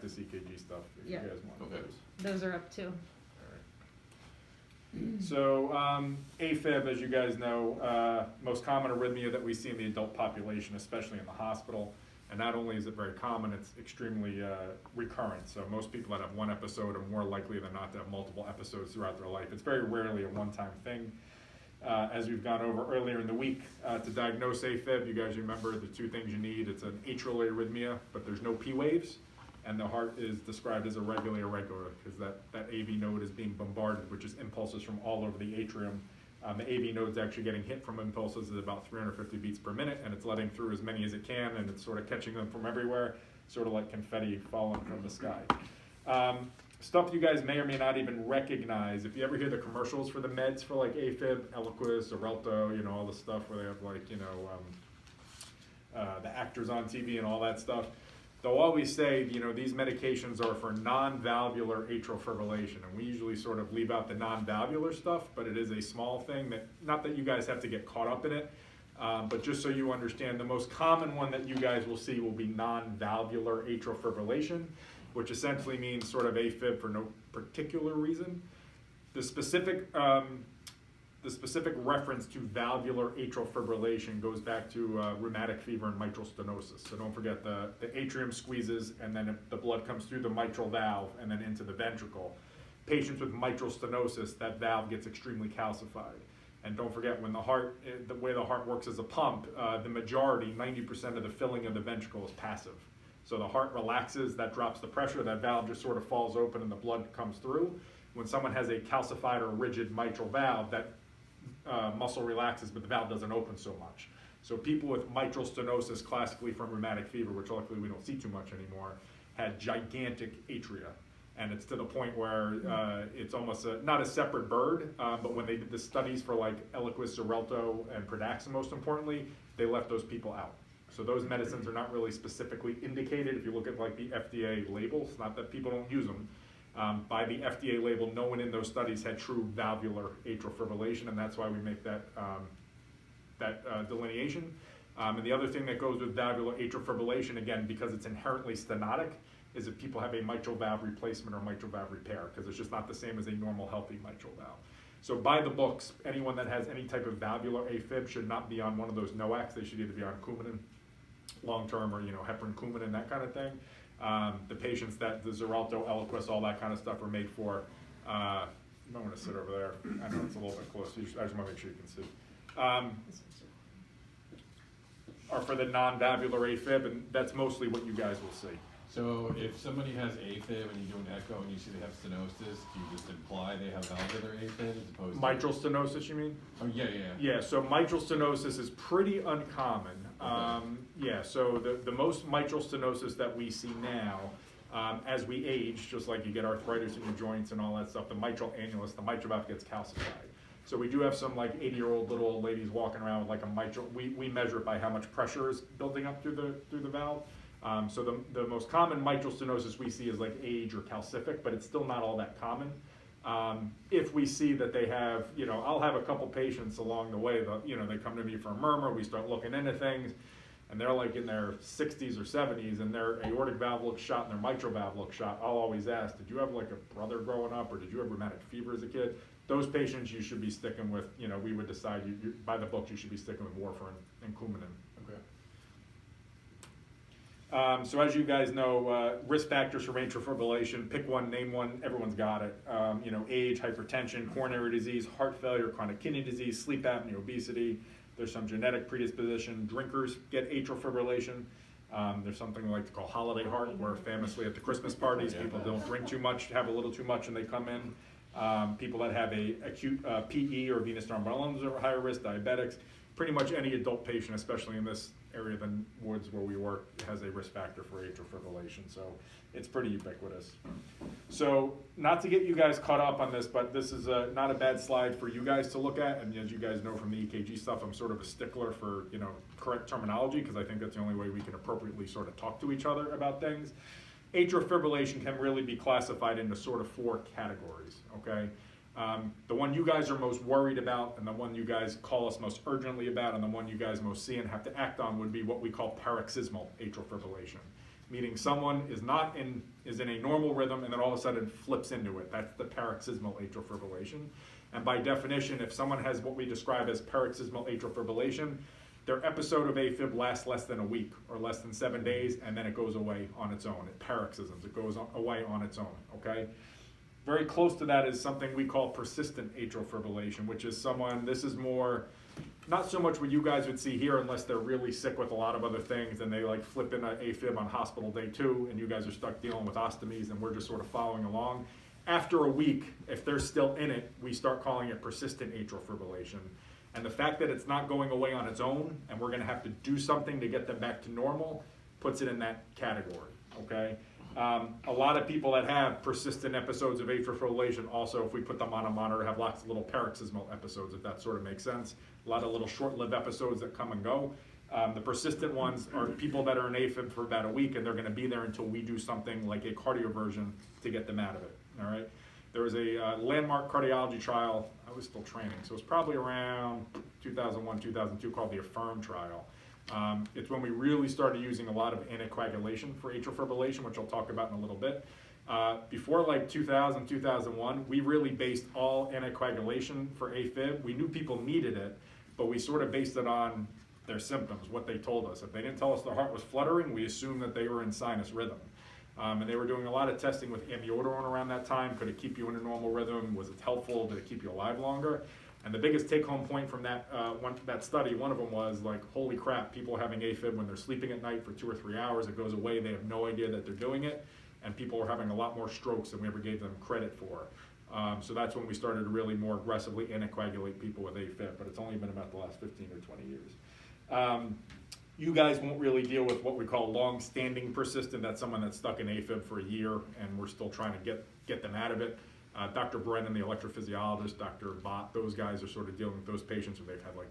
practice EKG stuff if Yeah. you guys want Okay. Those are up too. So AFib, as you guys know, most common arrhythmia that we see in the adult population, especially in the hospital. And not only is it very common, it's extremely recurrent. So most people that have one episode are more likely than not to have multiple episodes throughout their life. It's very rarely a one-time thing. As we've gone over earlier in the week, to diagnose AFib, you guys remember the two things you need. It's an atrial arrhythmia, but there's no P waves. And the heart is described as irregular, because that AV node is being bombarded, which is impulses from all over the atrium. The AV node's actually getting hit from impulses at about 350 beats per minute, and it's letting through as many as it can, and it's sort of catching them from everywhere, sort of like confetti falling from the sky. Stuff you guys may or may not even recognize. If you ever hear the commercials for the meds for like AFib, Eliquis, Xarelto, all the stuff where they have like, the actors on TV and all that stuff, they'll always say, these medications are for non-valvular atrial fibrillation, and we usually sort of leave out the non-valvular stuff, but it is a small thing that, not that you guys have to get caught up in it, but just so you understand, the most common one that you guys will see will be non-valvular atrial fibrillation, which essentially means sort of AFib for no particular reason. The specific reference to valvular atrial fibrillation goes back to rheumatic fever and mitral stenosis. So don't forget the atrium squeezes, and then the blood comes through the mitral valve and then into the ventricle. Patients with mitral stenosis, that valve gets extremely calcified. And don't forget, when the way the heart works as a pump, the majority, 90% of the filling of the ventricle is passive. So the heart relaxes, that drops the pressure, that valve just sort of falls open and the blood comes through. When someone has a calcified or rigid mitral valve, that muscle relaxes, but the valve doesn't open so much. So people with mitral stenosis, classically from rheumatic fever, which luckily we don't see too much anymore, had gigantic atria. And it's to the point where it's almost not a separate bird, but when they did the studies for like Eliquis, Xarelto, and Pradaxa, most importantly, they left those people out. So those medicines are not really specifically indicated. If you look at like the FDA labels, not that people don't use them, by the FDA label, no one in those studies had true valvular atrial fibrillation, and that's why we make that delineation. And the other thing that goes with valvular atrial fibrillation, again, because it's inherently stenotic, is if people have a mitral valve replacement or mitral valve repair, because it's just not the same as a normal healthy mitral valve. So by the books, anyone that has any type of valvular AFib should not be on one of those NOACs. They should either be on Coumadin long-term or heparin, Coumadin, that kind of thing. The patients that the Xarelto, Eliquis, all that kind of stuff are made for, you might want to sit over there. I know it's a little bit close. I just want to make sure you can see. Are for the non-valvular AFib, and that's mostly what you guys will see. So if somebody has AFib and you do an echo and you see they have stenosis, do you just imply they have valvular AFib as opposed to... Mitral stenosis, you mean? Oh, yeah. Yeah, so mitral stenosis is pretty uncommon. Okay. So the most mitral stenosis that we see now, as we age, just like you get arthritis in your joints and all that stuff, the mitral annulus, the mitral valve gets calcified. So we do have some like 80-year-old little old ladies walking around with like a mitral, we measure it by how much pressure is building up through the valve. So the most common mitral stenosis we see is like age or calcific, but it's still not all that common. If we see that they have, I'll have a couple patients along the way that, they come to me for a murmur, we start looking into things, and they're like in their 60s or 70s, and their aortic valve looks shot and their mitral valve looks shot. I'll always ask, did you have like a brother growing up, or did you have rheumatic fever as a kid? Those patients you should be sticking with, we would decide, by the book, you should be sticking with warfarin and Coumadin. Okay. So as you guys know, risk factors for atrial fibrillation, pick one, name one, everyone's got it. Age, hypertension, coronary disease, heart failure, chronic kidney disease, sleep apnea, obesity. There's some genetic predisposition. Drinkers get atrial fibrillation. There's something we like to call holiday heart, where famously at the Christmas parties, people don't drink too much, have a little too much, and they come in. People that have a acute PE or venous thromboembolias are higher risk, diabetics. Pretty much any adult patient, especially in this area of the woods where we work, has a risk factor for atrial fibrillation. So it's pretty ubiquitous. So not to get you guys caught up on this, but this is not a bad slide for you guys to look at. And as you guys know from the EKG stuff, I'm sort of a stickler for correct terminology, because I think that's the only way we can appropriately sort of talk to each other about things. Atrial fibrillation can really be classified into sort of 4 categories, okay? The one you guys are most worried about, and the one you guys call us most urgently about, and the one you guys most see and have to act on would be what we call paroxysmal atrial fibrillation. meaning someone is in a normal rhythm and then all of a sudden flips into it. That's the paroxysmal atrial fibrillation. And by definition, if someone has what we describe as paroxysmal atrial fibrillation, their episode of AFib lasts less than a week or less than 7 days, and then it goes away on its own. It paroxysms, it goes away on its own, okay? Very close to that is something we call persistent atrial fibrillation, which is this is more, not so much what you guys would see here unless they're really sick with a lot of other things and they like flip in an AFib on hospital day 2 and you guys are stuck dealing with ostomies and we're just sort of following along. After a week, if they're still in it, we start calling it persistent atrial fibrillation. And the fact that it's not going away on its own and we're gonna have to do something to get them back to normal puts it in that category, okay? A lot of people that have persistent episodes of atrial fibrillation also, if we put them on a monitor, have lots of little paroxysmal episodes, if that sort of makes sense. A lot of little short-lived episodes that come and go. The persistent ones are people that are in AFib for about a week and they're gonna be there until we do something like a cardioversion to get them out of it, all right? There was a landmark cardiology trial, I was still training, so it was probably around 2001, 2002, called the AFFIRM trial. It's when we really started using a lot of anticoagulation for atrial fibrillation, which I'll talk about in a little bit. Before like 2000, 2001, we really based all anticoagulation for AFib. We knew people needed it, but we sort of based it on their symptoms, what they told us. If they didn't tell us their heart was fluttering, we assumed that they were in sinus rhythm. And they were doing a lot of testing with amiodarone around that time. Could it keep you in a normal rhythm? Was it helpful? Did it keep you alive longer? And the biggest take-home point from that that study, one of them was like, holy crap, people having AFib when they're sleeping at night for 2 or 3 hours, it goes away, they have no idea that they're doing it, and people are having a lot more strokes than we ever gave them credit for. So that's when we started to really more aggressively anticoagulate people with AFib, but it's only been about the last 15 or 20 years. You guys won't really deal with what we call long-standing persistent. That's someone that's stuck in AFib for a year and we're still trying to get them out of it. Dr. Brennan, the electrophysiologist, Dr. Bott, those guys are sort of dealing with those patients where they've had like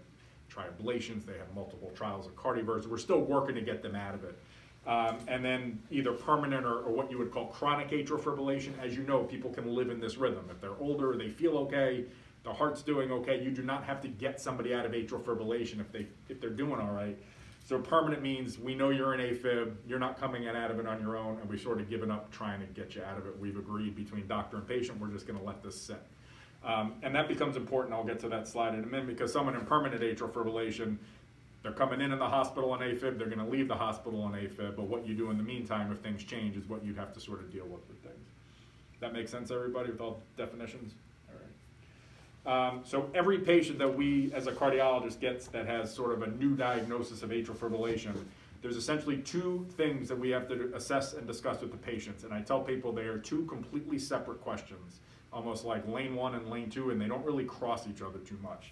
triablations, they have multiple trials of cardioversion. We're still working to get them out of it. And then either permanent or what you would call chronic atrial fibrillation. As you know, people can live in this rhythm. If they're older, they feel okay, their heart's doing okay, you do not have to get somebody out of atrial fibrillation if they're doing all right. So permanent means we know you're in AFib, you're not coming out of it on your own, and we've sort of given up trying to get you out of it. We've agreed between doctor and patient, we're just gonna let this sit. And that becomes important, I'll get to that slide in a minute, because someone in permanent atrial fibrillation, they're coming in the hospital on AFib, they're gonna leave the hospital on AFib, but what you do in the meantime if things change is what you have to sort of deal with things. That makes sense, everybody, with all definitions? So every patient that we, as a cardiologist, gets that has sort of a new diagnosis of atrial fibrillation, there's essentially 2 things that we have to assess and discuss with the patients. And I tell people they are 2 completely separate questions, almost like lane 1 and lane 2, and they don't really cross each other too much.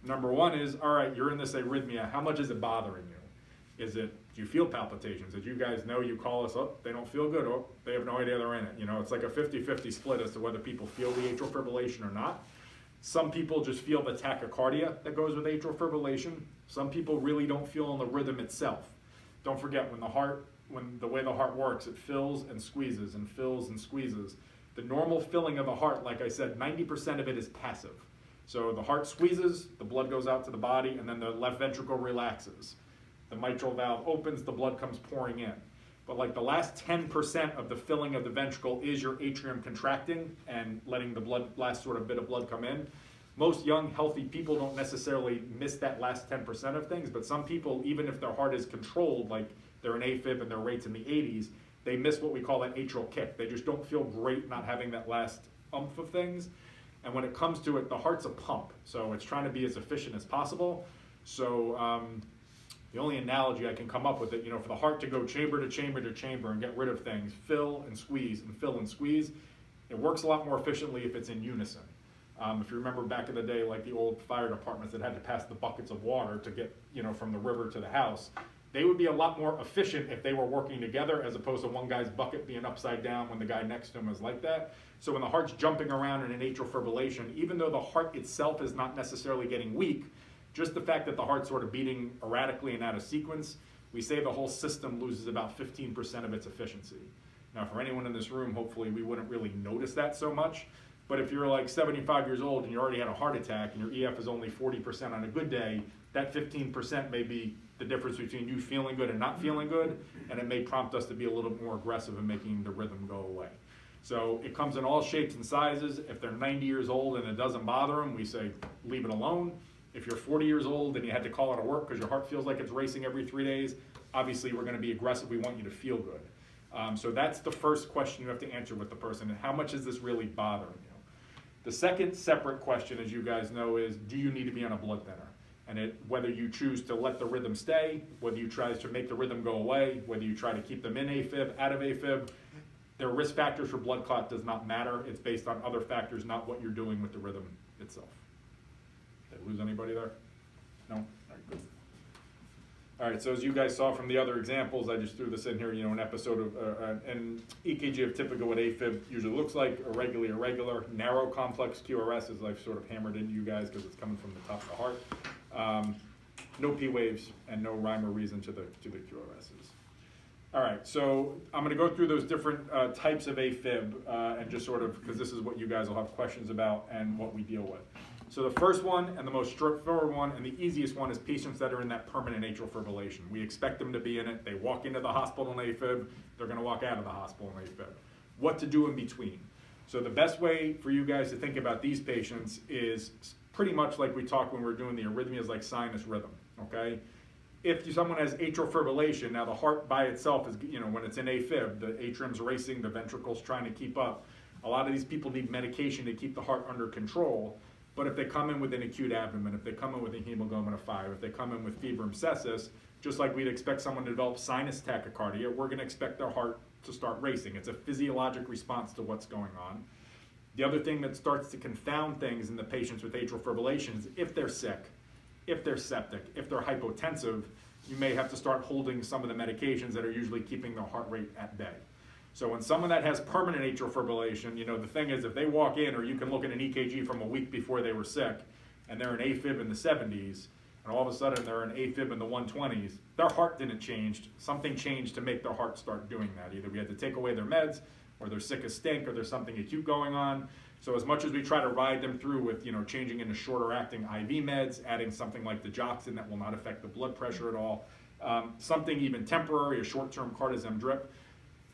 Number 1 is, all right, you're in this arrhythmia, how much is it bothering you? Do you feel palpitations? As you guys know, you call us, oh, they don't feel good, oh, they have no idea they're in it. You know, it's like a 50-50 split as to whether people feel the atrial fibrillation or not. Some people just feel the tachycardia that goes with atrial fibrillation. Some people really don't feel in the rhythm itself. Don't forget, when the way the heart works, it fills and squeezes and fills and squeezes. The normal filling of the heart, like I said, 90% of it is passive. So the heart squeezes, the blood goes out to the body, and then the left ventricle relaxes. The mitral valve opens, the blood comes pouring in. But like the last 10% of the filling of the ventricle is your atrium contracting and letting the last sort of bit of blood come in. Most young, healthy people don't necessarily miss that last 10% of things, but some people, even if their heart is controlled, like they're in AFib and their rate's in the 80s, they miss what we call that atrial kick. They just don't feel great not having that last umph of things. And when it comes to it, the heart's a pump, so it's trying to be as efficient as possible. So the only analogy I can come up with it, you know, for the heart to go chamber to chamber to chamber and get rid of things, fill and squeeze and fill and squeeze, it works a lot more efficiently if it's in unison. If you remember back in the day, like the old fire departments that had to pass the buckets of water to get, you know, from the river to the house, they would be a lot more efficient if they were working together as opposed to one guy's bucket being upside down when the guy next to him is like that. So when the heart's jumping around in an atrial fibrillation, even though the heart itself is not necessarily getting weak, just the fact that the heart's sort of beating erratically and out of sequence, we say the whole system loses about 15% of its efficiency. Now, for anyone in this room, hopefully we wouldn't really notice that so much. But if you're like 75 years old and you already had a heart attack and your EF is only 40% on a good day, that 15% may be the difference between you feeling good and not feeling good, and it may prompt us to be a little more aggressive in making the rhythm go away. So it comes in all shapes and sizes. If they're 90 years old and it doesn't bother them, we say leave it alone. If you're 40 years old and you had to call out of work because your heart feels like it's racing every 3 days, obviously we're going to be aggressive. We want you to feel good. So that's the first question you have to answer with the person. How much is this really bothering you? The second separate question, as you guys know, is do you need to be on a blood thinner? And whether you choose to let the rhythm stay, whether you try to make the rhythm go away, whether you try to keep them in AFib, out of AFib, their risk factors for blood clot does not matter. It's based on other factors, not what you're doing with the rhythm itself. Did I lose anybody there? No? All right, good. All right, so as you guys saw from the other examples, I just threw this in here, an episode of an EKG of typical what AFib usually looks like, irregular, narrow complex QRS, as I've sort of hammered into you guys because it's coming from the top of the heart. No P waves and no rhyme or reason to the QRSs. All right, so I'm going to go through those different types of AFib and just sort of, because this is what you guys will have questions about and what we deal with. So the first one and the most straightforward one and the easiest one is patients that are in that permanent atrial fibrillation. We expect them to be in it. They walk into the hospital in AFib. They're going to walk out of the hospital in AFib. What to do in between? So the best way for you guys to think about these patients is pretty much like we talked when we were doing the arrhythmias, like sinus rhythm, okay? If someone has atrial fibrillation, now the heart by itself is, when it's in AFib, the atrium's racing, the ventricle's trying to keep up. A lot of these people need medication to keep the heart under control. But if they come in with an acute abdomen, if they come in with a hemoglobin of 5, if they come in with februm sepsis, just like we'd expect someone to develop sinus tachycardia, we're going to expect their heart to start racing. It's a physiologic response to what's going on. The other thing that starts to confound things in the patients with atrial fibrillation is if they're sick, if they're septic, if they're hypotensive, you may have to start holding some of the medications that are usually keeping their heart rate at bay. So when someone that has permanent atrial fibrillation, the thing is if they walk in, or you can look at an EKG from a week before they were sick, and they're in AFib in the 70s, and all of a sudden they're in AFib in the 120s, their heart didn't change. Something changed to make their heart start doing that. Either we had to take away their meds, or they're sick as stink, or there's something acute going on. So as much as we try to ride them through with, changing into shorter acting IV meds, adding something like the Joxin that will not affect the blood pressure at all, something even temporary, a short-term cardizem drip,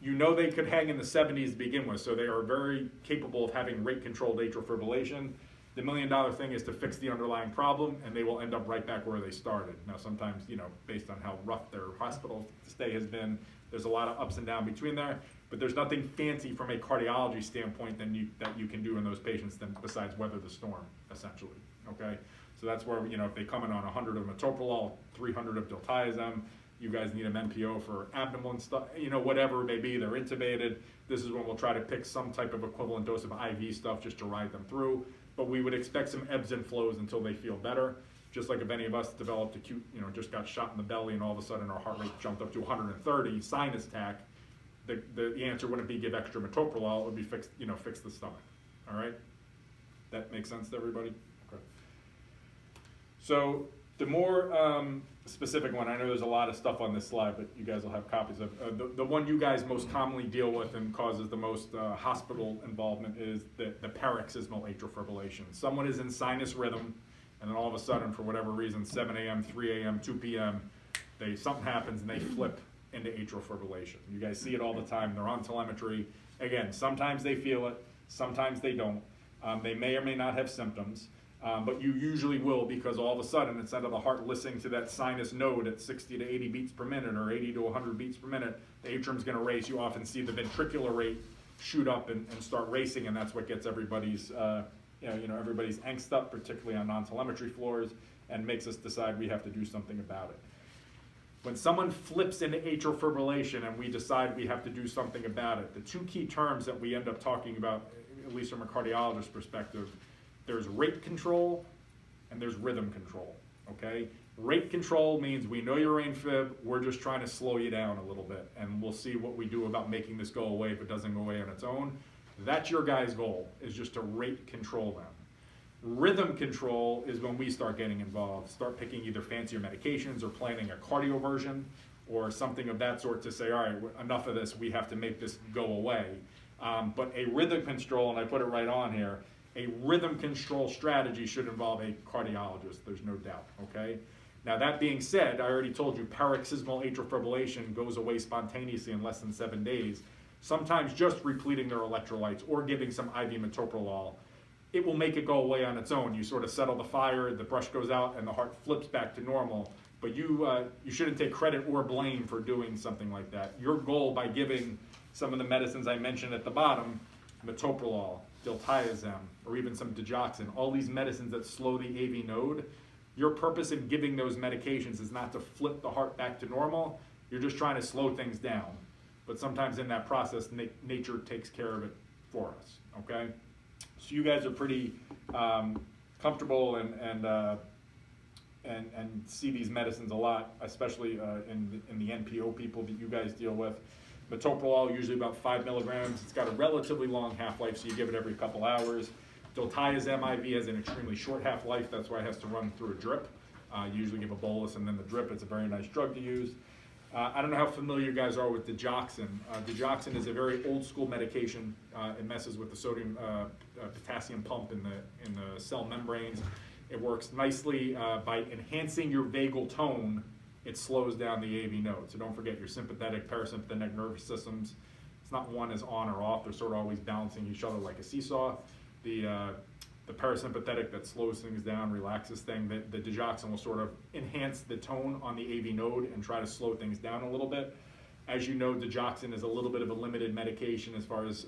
they could hang in the 70s to begin with, so they are very capable of having rate-controlled atrial fibrillation. The million-dollar thing is to fix the underlying problem, and they will end up right back where they started. Now, sometimes, based on how rough their hospital stay has been, there's a lot of ups and downs between there, but there's nothing fancy from a cardiology standpoint that you can do in those patients besides weather the storm, essentially, okay? So that's where, if they come in on 100 of metoprolol, 300 of diltiazem, you guys need an MPO for abdomen stuff, whatever it may be, they're intubated. This is when we'll try to pick some type of equivalent dose of IV stuff just to ride them through. But we would expect some ebbs and flows until they feel better. Just like if any of us developed acute, just got shot in the belly and all of a sudden our heart rate jumped up to 130, sinus tach, the answer wouldn't be give extra metoprolol, it would be fix the stomach, all right? That makes sense to everybody? Okay. So the more specific one, I know there's a lot of stuff on this slide, but you guys will have copies of. The one you guys most commonly deal with and causes the most hospital involvement is the paroxysmal atrial fibrillation. Someone is in sinus rhythm, and then all of a sudden, for whatever reason, 7 a.m., 3 a.m., 2 p.m., something happens and they flip into atrial fibrillation. You guys see it all the time. They're on telemetry. Again, sometimes they feel it, sometimes they don't. They may or may not have symptoms. But you usually will, because all of a sudden, instead of the heart listening to that sinus node at 60 to 80 beats per minute or 80 to 100 beats per minute, the atrium's going to race. You often see the ventricular rate shoot up and start racing, and that's what gets everybody's, everybody's angst up, particularly on non-telemetry floors, and makes us decide we have to do something about it. When someone flips into atrial fibrillation and we decide we have to do something about it, the two key terms that we end up talking about, at least from a cardiologist perspective, there's rate control and there's rhythm control, okay? Rate control means we know you're AFib, we're just trying to slow you down a little bit, and we'll see what we do about making this go away if it doesn't go away on its own. That's your guy's goal, is just to rate control them. Rhythm control is when we start getting involved, start picking either fancier medications or planning a cardio version or something of that sort to say, all right, enough of this, we have to make this go away. But a rhythm control, and I put it right on here, a rhythm control strategy should involve a cardiologist, there's no doubt, okay? Now that being said, I already told you paroxysmal atrial fibrillation goes away spontaneously in less than 7 days. Sometimes just repleting their electrolytes or giving some IV metoprolol, it will make it go away on its own. You sort of settle the fire, the brush goes out, and the heart flips back to normal. But you shouldn't take credit or blame for doing something like that. Your goal by giving some of the medicines I mentioned at the bottom, metoprolol, diltiazem, or even some digoxin, all these medicines that slow the AV node, your purpose in giving those medications is not to flip the heart back to normal. You're just trying to slow things down. But sometimes in that process, nature takes care of it for us, okay? So you guys are pretty comfortable and see these medicines a lot, especially in the NPO people that you guys deal with. Metoprolol, usually about 5 milligrams. It's got a relatively long half-life, so you give it every couple hours. Diltiazem IV has an extremely short half-life. That's why it has to run through a drip. You usually give a bolus and then the drip. It's a very nice drug to use. I don't know how familiar you guys are with digoxin. Digoxin is a very old-school medication. It messes with the sodium potassium pump in the cell membranes. It works nicely by enhancing your vagal tone. It slows down the AV node. So don't forget your sympathetic, parasympathetic nervous systems. It's not one is on or off. They're sort of always balancing each other like a seesaw. The parasympathetic that slows things down, relaxes things, the digoxin will sort of enhance the tone on the AV node and try to slow things down a little bit. As you know, digoxin is a little bit of a limited medication as far as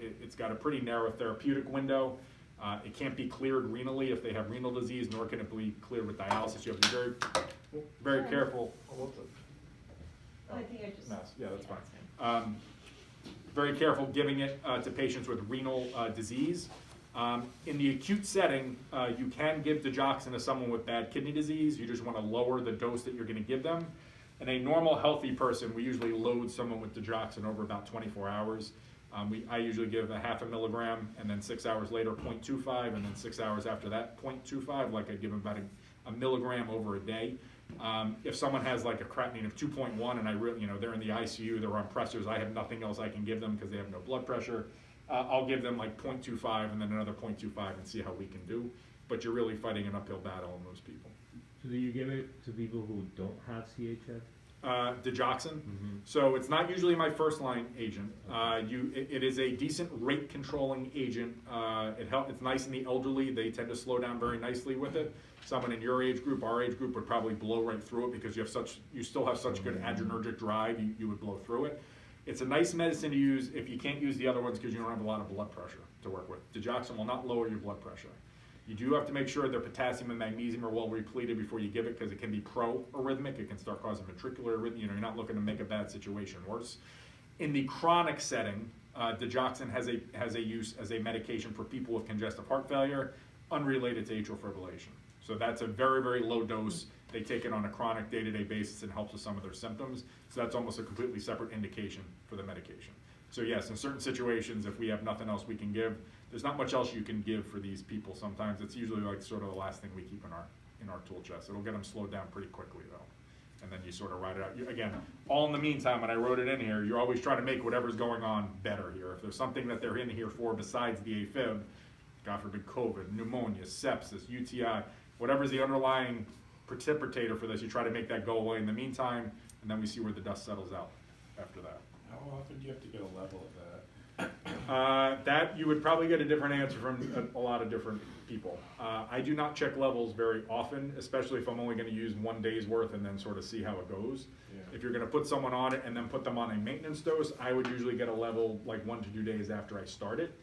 it's got a pretty narrow therapeutic window. It can't be cleared renally if they have renal disease, nor can it be cleared with dialysis. You have to be very careful. I think I just... Yeah, that's fine. Very careful giving it to patients with renal disease. In the acute setting, you can give digoxin to someone with bad kidney disease. You just want to lower the dose that you're going to give them. In a normal, healthy person, we usually load someone with digoxin over about 24 hours. I usually give a 0.5 milligram, and then 6 hours later, 0.25, and then 6 hours after that, 0.25, like I give them about a milligram over a day. If someone has like a creatinine of 2.1 and they're in the ICU, they're on pressors, I have nothing else I can give them because they have no blood pressure, I'll give them like 0.25 and then another 0.25 and see how we can do. But you're really fighting an uphill battle in those people. So do you give it to people who don't have CHF? Digoxin. Mm-hmm. So it's not usually my first line agent. It is a decent rate controlling agent. It's nice in the elderly. They tend to slow down very nicely with it. Someone in your age group, our age group, would probably blow right through it because you still have such good adrenergic drive. You would blow through it. It's a nice medicine to use if you can't use the other ones because you don't have a lot of blood pressure to work with. Digoxin will not lower your blood pressure. You do have to make sure their potassium and magnesium are well repleted before you give it because it can be pro-arrhythmic. It can start causing ventricular arrhythmia. You're not looking to make a bad situation worse. In the chronic setting, digoxin has a use as a medication for people with congestive heart failure unrelated to atrial fibrillation. So that's a very, very low dose. They take it on a chronic day-to-day basis and helps with some of their symptoms. So that's almost a completely separate indication for the medication. So yes, in certain situations, if we have nothing else we can give, there's not much else you can give for these people sometimes. It's usually like sort of the last thing we keep in our tool chest. It'll get them slowed down pretty quickly though. And then you sort of ride it out. Again, all in the meantime, when I wrote it in here, you're always trying to make whatever's going on better here. If there's something that they're in here for besides the AFib, God forbid COVID, pneumonia, sepsis, UTI, whatever's the underlying precipitator for this, you try to make that go away in the meantime, and then we see where the dust settles out after that. How often do you have to get a level of that? That you would probably get a different answer from a lot of different people. I do not check levels very often, especially if I'm only going to use 1 day's worth and then sort of see how it goes. Yeah. If you're going to put someone on it and then put them on a maintenance dose, I would usually get a level like 1 to 2 days after I start it.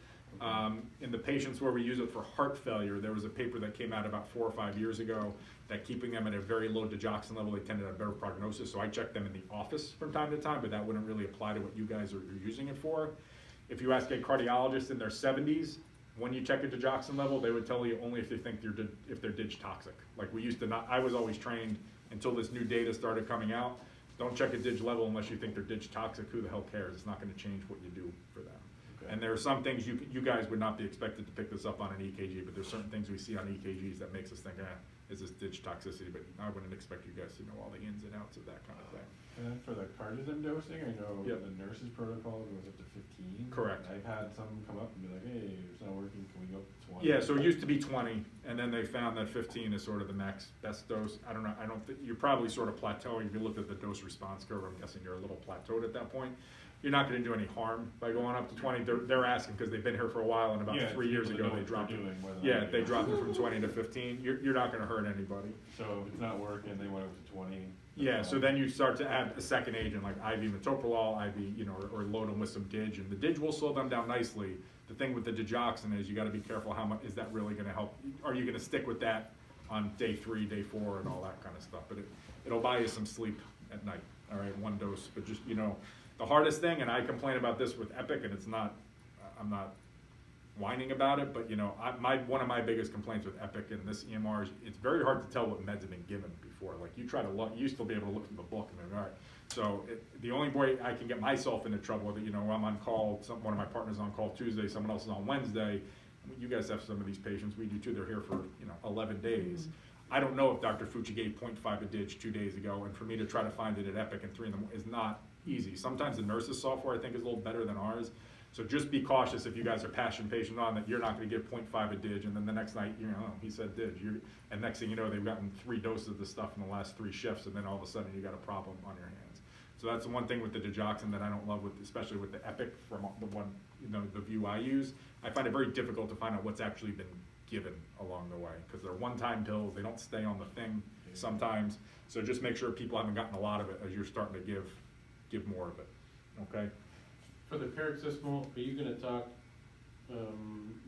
In the patients where we use it for heart failure, there was a paper that came out about 4 or 5 years ago that keeping them at a very low digoxin level, they tended to have better prognosis. So I check them in the office from time to time, but that wouldn't really apply to what you guys are using it for. If you ask a cardiologist in their 70s, when you check a digoxin level, they would tell you only if they think if they're dig toxic. Like we used to not, I was always trained until this new data started coming out. Don't check a dig level unless you think they're dig toxic. Who the hell cares? It's not going to change what you do for them. Okay. And there are some things you guys would not be expected to pick this up on an EKG, but there's certain things we see on EKGs that makes us think, is this dig toxicity? But I wouldn't expect you guys to know all the ins and outs of that kind of thing. And then for the cardioversion dosing, I know Yep. the nurse's protocol goes up to 15. Correct. I've had some come up and be like, hey, it's not working, can we go up to 20? Yeah, so it used to be 20, and then they found that 15 is sort of the max best dose. I don't know, I don't think, you're probably sort of plateauing. If you looked at the dose response curve, I'm guessing you're a little plateaued at that point. You're not gonna do any harm by going up to 20. They're asking, because they've been here for a while, and about Yeah, 3 years people that ago, know they what dropped they're it. doing, whether Yeah, they they do. dropped it from 20 to 15. You're not gonna hurt anybody. So if it's not working, they went up to 20. Yeah, so then you start to add a second agent like IV metoprolol, IV, or load them with some DIG, and the DIG will slow them down nicely. The thing with the digoxin is you gotta be careful how much, is that really gonna help? Are you gonna stick with that on day 3, day 4, and all that kind of stuff? But it'll buy you some sleep at night, all right, 1 dose. But just, the hardest thing, and I complain about this with Epic, and it's not, I'm not whining about it, but one of my biggest complaints with Epic and this EMR is it's very hard to tell what meds have been given before. Like you try to look, you used to be able to look through the book and then, all right. So the only way I can get myself into trouble with it, I'm on call, one of my partners is on call Tuesday, someone else is on Wednesday. You guys have some of these patients, we do too, they're here for 11 days. I don't know if Dr. Fucci gave 0.5 a DIG 2 days ago, and for me to try to find it at Epic and 3 in the morning is not easy. Sometimes the nurse's software I think is a little better than ours. So just be cautious if you guys are passing patients on that you're not gonna give 0.5 a DIG, and then the next night, he said DIG. And next thing you know, they've gotten 3 doses of the stuff in the last 3 shifts, and then all of a sudden you got a problem on your hands. So that's the one thing with the digoxin that I don't love, especially with the Epic from the one, the view I use. I find it very difficult to find out what's actually been given along the way, because they're one-time pills, they don't stay on the thing sometimes. So just make sure people haven't gotten a lot of it as you're starting to give more of it, okay? For the paroxysmal, are you gonna talk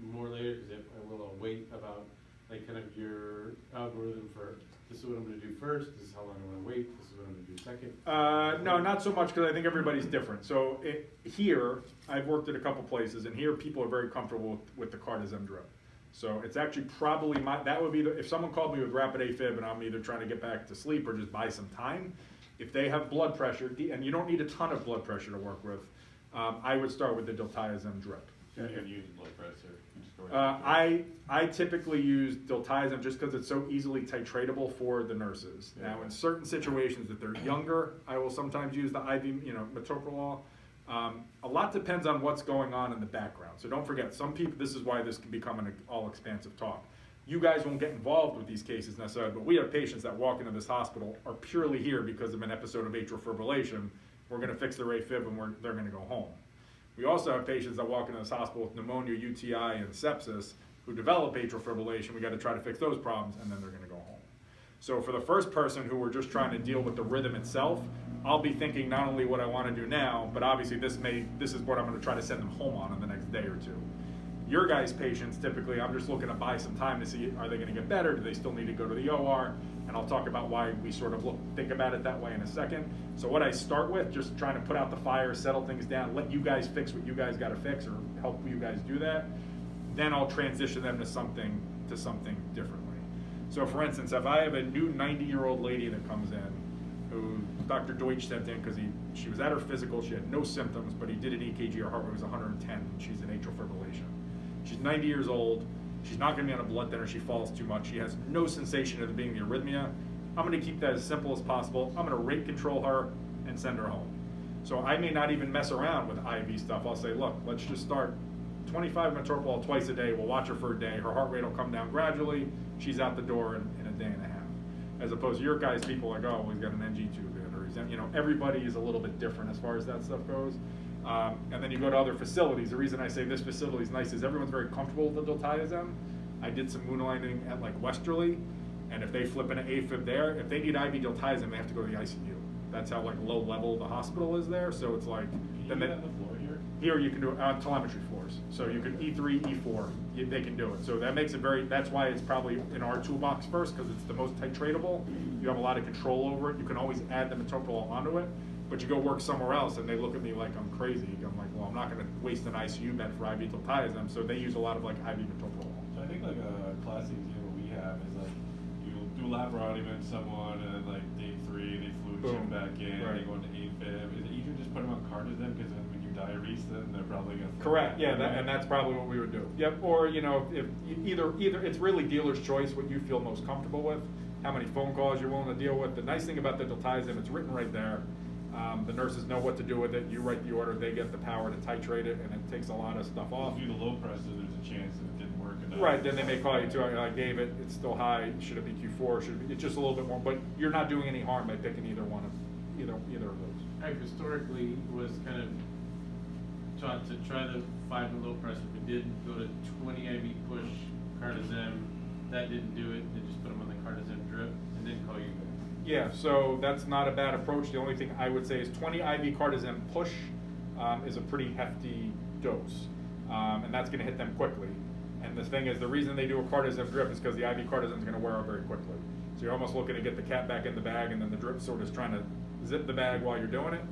more later, because I will wait about like kind of your algorithm for this is what I'm gonna do first, this is how long I'm gonna wait, this is what I'm gonna do second? No, not so much, because I think everybody's different. So here, I've worked at a couple places, and here people are very comfortable with the cardizem drip. So it's actually probably that would be if someone called me with rapid AFib and I'm either trying to get back to sleep or just buy some time, if they have blood pressure, and you don't need a ton of blood pressure to work with, I would start with the diltiazem drip. You can use blood pressure. You just go right I typically use diltiazem just because it's so easily titratable for the nurses. Yeah. Now, in certain situations, if they're younger, I will sometimes use the IV, metoprolol. A lot depends on what's going on in the background. So don't forget, some people, this is why this can become an all-expansive talk. You guys won't get involved with these cases necessarily, but we have patients that walk into this hospital are purely here because of an episode of atrial fibrillation. We're gonna fix their AFib and they're gonna go home. We also have patients that walk into this hospital with pneumonia, UTI, and sepsis who develop atrial fibrillation. We gotta try to fix those problems, and then they're gonna go home. So for the first person who we're just trying to deal with the rhythm itself, I'll be thinking not only what I wanna do now, but obviously this is what I'm gonna try to send them home on in the next day or 2. Your guys' patients, typically, I'm just looking to buy some time to see, are they gonna get better? Do they still need to go to the OR? And I'll talk about why we sort of think about it that way in a second. So what I start with, just trying to put out the fire, settle things down, let you guys fix what you guys gotta fix, or help you guys do that. Then I'll transition them to something differently. So for instance, if I have a new 90-year-old lady that comes in, who Dr. Deutsch sent in because she was at her physical, she had no symptoms, but he did an EKG, her heart rate was 110, and she's in atrial fibrillation. She's 90 years old, she's not gonna be on a blood thinner, she falls too much, she has no sensation of it being the arrhythmia. I'm gonna keep that as simple as possible. I'm gonna rate control her and send her home. So I may not even mess around with IV stuff. I'll say, look, let's just start 25 metoprolol twice a day, we'll watch her for a day, her heart rate will come down gradually, she's out the door in a day and a half. As opposed to your guys, people like, oh, we've got an NG tube in, or everybody is a little bit different as far as that stuff goes. And then you go to other facilities. The reason I say this facility is nice is everyone's very comfortable with the diltiazem. I did some moonlighting at like Westerly, and if they flip into AFib there, if they need IV diltiazem, they have to go to the ICU. That's how like low level the hospital is there. So it's like Can you do that on the floor here? Here you can do it on telemetry floors. So you can E3, E4, they can do it. So that makes it that's why it's probably in our toolbox first, because it's the most titratable. You have a lot of control over it. You can always add the metoprolol onto it, but you go work somewhere else and they look at me like I'm crazy. I'm like, well, I'm not gonna waste an ICU bed for IV diltiazem. So they use a lot of like IV metoprolol. So I think like a classic example we have is like you do laparotomy with someone and then like day 3 they fluid Boom. chip back in, Right. they go into AFib. Is it easier to just put them on cardizem because then when you diurese them, they're probably gonna Correct, yeah, and that's probably what we would do. Yep, or if either it's really dealer's choice what you feel most comfortable with, how many phone calls you're willing to deal with. The nice thing about the diltiazem, it's written right there. The nurses know what to do with it. You write the order, they get the power to titrate it, and it takes a lot of stuff off. If you do the low pressure, there's a chance that it didn't work enough. Right, then they may call you too, I gave it, it's still high, should it be Q4, should it be, it's just a little bit more, but you're not doing any harm by picking either of those. I've historically was kind of taught to try the 5 and low pressure. If it didn't, go to 20 IV push cardizem. That didn't do it, then just put them on the cardizem drip and then call you back. Yeah, so that's not a bad approach. The only thing I would say is 20 IV cardizem push is a pretty hefty dose, and that's going to hit them quickly. And the thing is, the reason they do a cardizem drip is because the IV cardizem is going to wear out very quickly. So you're almost looking to get the cat back in the bag, and then the drip sort of is trying to zip the bag while you're doing it.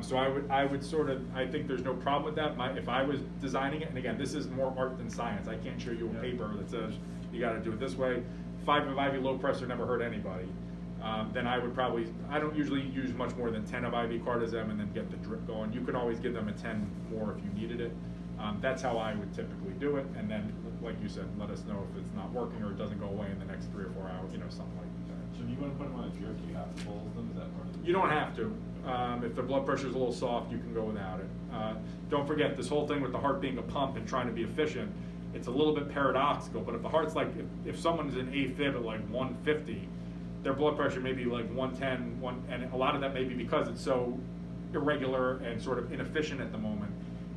So I would sort of, I think there's no problem with that. If I was designing it, and again, this is more art than science. I can't show you a paper that says you got to do it this way. 5 of IV low pressure never hurt anybody. Then I would probably, I don't usually use much more than 10 of IV cardizem and then get the drip going. You could always give them a 10 more if you needed it. That's how I would typically do it. And then, like you said, let us know if it's not working or it doesn't go away in the next 3 or 4 hours, something like that. So if you want to put them on a drip, do you have to bolus them? Is that part of the? You don't have to. If the blood pressure is a little soft, you can go without it. Don't forget, this whole thing with the heart being a pump and trying to be efficient, it's a little bit paradoxical, but if the heart's like, if someone's in AFib at like 150, their blood pressure may be like 110, and a lot of that may be because it's so irregular and sort of inefficient at the moment.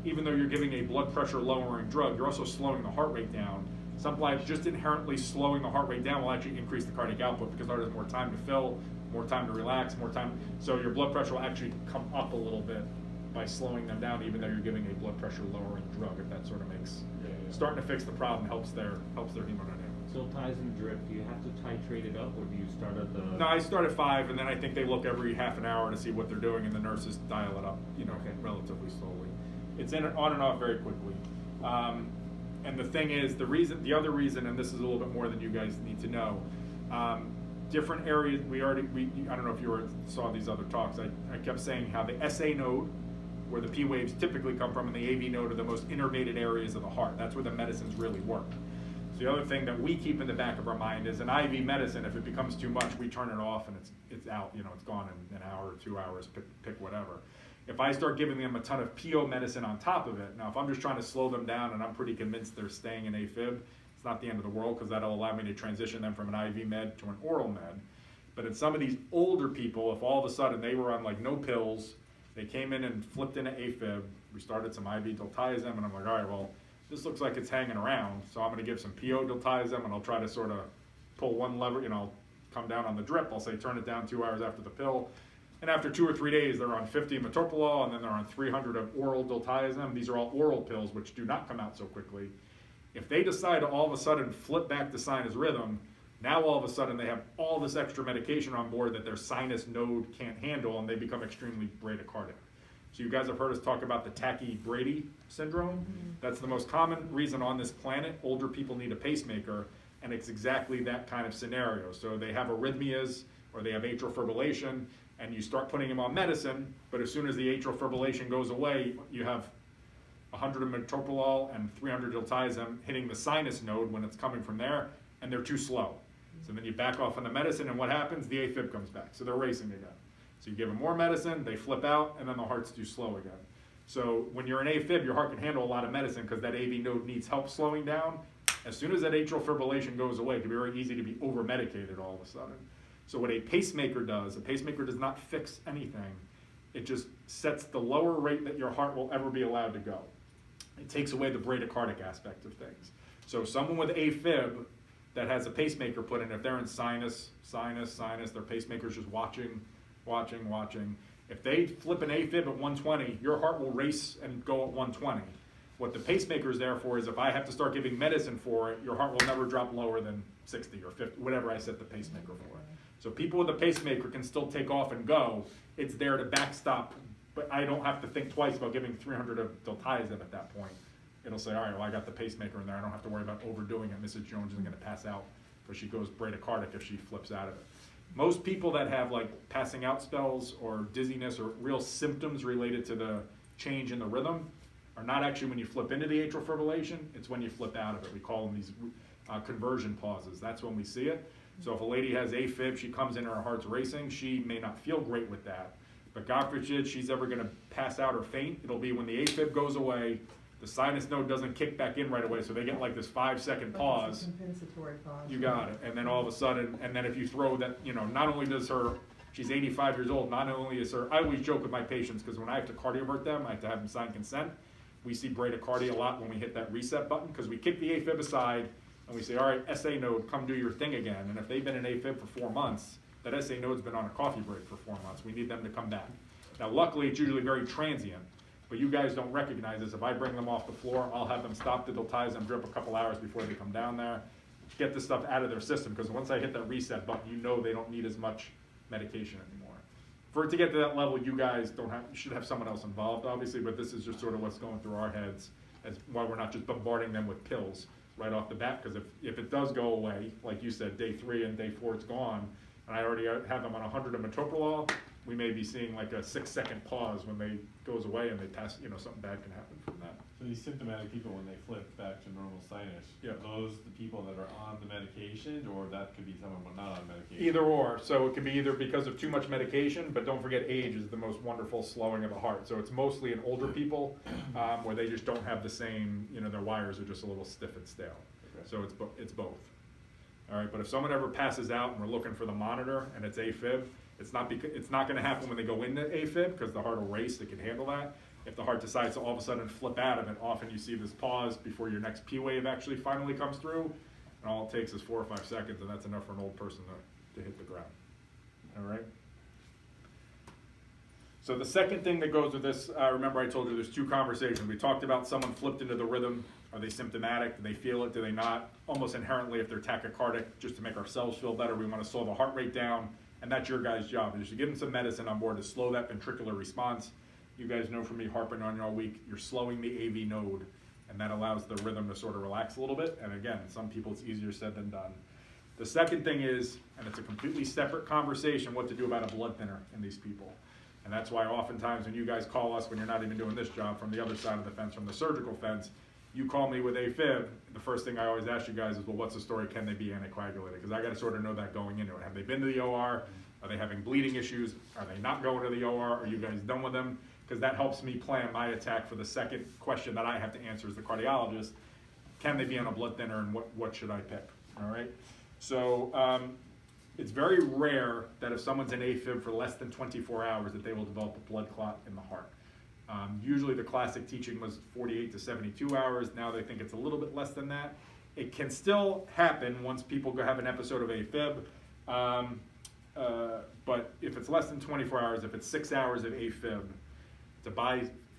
Even though you're giving a blood pressure lowering drug, you're also slowing the heart rate down. Sometimes just inherently slowing the heart rate down will actually increase the cardiac output because the heart has more time to fill, more time to relax, more time. So your blood pressure will actually come up a little bit by slowing them down, even though you're giving a blood pressure lowering drug. If that sort of makes starting to fix the problem helps their hemodynamics. So ties and drip, do you have to titrate it up, or do you start at the? No, I start at 5, and then I think they look every half an hour to see what they're doing, and the nurses dial it up, relatively slowly. It's on and off very quickly. And the thing is, the other reason, and this is a little bit more than you guys need to know, different areas, I don't know if you saw these other talks, I kept saying how the SA node, where the P waves typically come from, and the AV node are the most innervated areas of the heart. That's where the medicines really work. So the other thing that we keep in the back of our mind is an IV medicine, if it becomes too much, we turn it off and it's out, it's gone in an hour or 2 hours, pick whatever. If I start giving them a ton of PO medicine on top of it, now if I'm just trying to slow them down and I'm pretty convinced they're staying in AFib, it's not the end of the world because that'll allow me to transition them from an IV med to an oral med. But in some of these older people, if all of a sudden they were on like no pills, they came in and flipped into AFib, we started some IV diltiazem, and I'm like, all right, well, this looks like it's hanging around, so I'm going to give some PO diltiazem, and I'll try to sort of pull one lever, I'll come down on the drip, I'll say turn it down 2 hours after the pill, and after 2 or 3 days, they're on 50 metoprolol, and then they're on 300 of oral diltiazem. These are all oral pills, which do not come out so quickly. If they decide to all of a sudden flip back to sinus rhythm, now all of a sudden they have all this extra medication on board that their sinus node can't handle, and they become extremely bradycardic. So you guys have heard us talk about the tachy-Brady syndrome. Mm-hmm. That's the most common reason on this planet older people need a pacemaker, and it's exactly that kind of scenario. So they have arrhythmias or they have atrial fibrillation, and you start putting them on medicine, but as soon as the atrial fibrillation goes away, you have 100 of metoprolol and 300 diltiazem hitting the sinus node when it's coming from there, and they're too slow. So then you back off on the medicine, and what happens? The AFib comes back, so they're racing again. So you give them more medicine, they flip out, and then the heart's too slow again. So when you're in AFib, your heart can handle a lot of medicine because that AV node needs help slowing down. As soon as that atrial fibrillation goes away, it can be very easy to be over-medicated all of a sudden. So what a pacemaker does not fix anything. It just sets the lower rate that your heart will ever be allowed to go. It takes away the bradycardic aspect of things. So someone with AFib that has a pacemaker put in, if they're in sinus, their pacemaker's just watching. If they flip an AFib at 120, your heart will race and go at 120. What the pacemaker is there for is if I have to start giving medicine for it, your heart will never drop lower than 60 or 50, whatever I set the pacemaker for. So people with a pacemaker can still take off and go. It's there to backstop, but I don't have to think twice about giving 300 of diltiazem at that point. It'll say, all right, well, I got the pacemaker in there. I don't have to worry about overdoing it. Mrs. Jones isn't going to pass out because she goes bradycardic if she flips out of it. Most people that have like passing out spells or dizziness or real symptoms related to the change in the rhythm are not actually when you flip into the atrial fibrillation, it's when you flip out of it. We call them these conversion pauses. That's when we see it. So if a lady has AFib, she comes in and her heart's racing, she may not feel great with that. But God forbid she's ever gonna pass out or faint, it'll be when the AFib goes away, the sinus node doesn't kick back in right away, so they get like this 5-second pause. It's a compensatory pause. You got it, and then all of a sudden, and then if you throw that, you know, not only does her, she's 85 years old, not only is her, I always joke with my patients, because when I have to cardiovert them, I have to have them sign consent. We see bradycardia a lot when we hit that reset button, because we kick the AFib aside, and we say, all right, SA node, come do your thing again, and if they've been in AFib for 4 months, that SA node's been on a coffee break for 4 months, we need them to come back. Now luckily, it's usually very transient, but you guys don't recognize this. If I bring them off the floor, I'll have them stop the diltiazem drip a couple hours before they come down there, get this stuff out of their system, because once I hit that reset button, you know they don't need as much medication anymore. For it to get to that level, you guys don't have, you should have someone else involved, obviously, but this is just sort of what's going through our heads as why we're not just bombarding them with pills right off the bat, because if it does go away, like you said, day 3 and day 4 it's gone, and I already have them on 100 of metoprolol, we may be seeing like a 6-second pause when they goes away and they pass, you know, something bad can happen from that. So these symptomatic people, when they flip back to normal sinus, Yeah. are those the people that are on the medication, or that could be someone not on medication? Either or, so it could be either because of too much medication, but don't forget age is the most wonderful slowing of the heart. So it's mostly in older people where they just don't have the same, you know, their wires are just a little stiff and stale. Okay. So it's both. All right, but if someone ever passes out and we're looking for the monitor and it's AFib, it's not going to happen when they go into AFib because the heart will race, it can handle that. If the heart decides to all of a sudden flip out of it, often you see this pause before your next P wave actually finally comes through, and all it takes is 4 or 5 seconds, and that's enough for an old person to hit the ground. All right? So the second thing that goes with this, remember I told you there's 2 conversations. We talked about someone flipped into the rhythm. Are they symptomatic? Do they feel it? Do they not? Almost inherently, if they're tachycardic, just to make ourselves feel better, we want to slow the heart rate down, and that's your guys' job, is to give them some medicine on board to slow that ventricular response. You guys know from me harping on you all week, you're slowing the AV node, and that allows the rhythm to sort of relax a little bit. And again, some people it's easier said than done. The second thing is, and it's a completely separate conversation, what to do about a blood thinner in these people. And that's why oftentimes when you guys call us, when you're not even doing this job, from the other side of the fence, from the surgical fence, you call me with AFib, the first thing I always ask you guys is, well, what's the story? Can they be anticoagulated? Because I got to sort of know that going into it. Have they been to the OR? Are they having bleeding issues? Are they not going to the OR? Are you guys done with them? Because that helps me plan my attack for the second question that I have to answer as the cardiologist. Can they be on a blood thinner, and what should I pick? All right. So it's very rare that if someone's in AFib for less than 24 hours that they will develop a blood clot in the heart. Usually the classic teaching was 48 to 72 hours. Now they think it's a little bit less than that. It can still happen once people go have an episode of AFib. But if it's less than 24 hours, if it's 6 hours of AFib,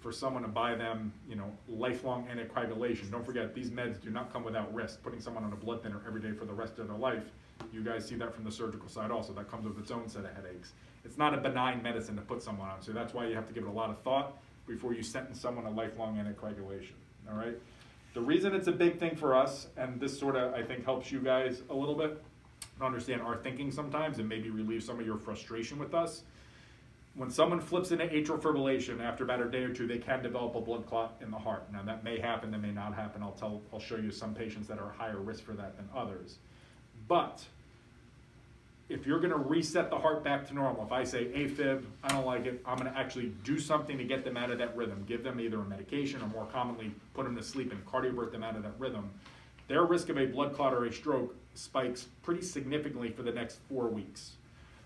for someone to buy them, you know, lifelong anticoagulation. Don't forget, these meds do not come without risk. Putting someone on a blood thinner every day for the rest of their life, you guys see that from the surgical side also. That comes with its own set of headaches. It's not a benign medicine to put someone on, so that's why you have to give it a lot of thought before you sentence someone to lifelong anticoagulation, all right? The reason it's a big thing for us, and this sort of, I think, helps you guys a little bit to understand our thinking sometimes and maybe relieve some of your frustration with us. When someone flips into atrial fibrillation, after about a day or 2, they can develop a blood clot in the heart. Now that may happen, that may not happen. I'll show you some patients that are higher risk for that than others. But if you're gonna reset the heart back to normal, if I say AFib, I don't like it, I'm gonna actually do something to get them out of that rhythm, give them either a medication or more commonly put them to sleep and cardiovert them out of that rhythm, their risk of a blood clot or a stroke spikes pretty significantly for the next 4 weeks.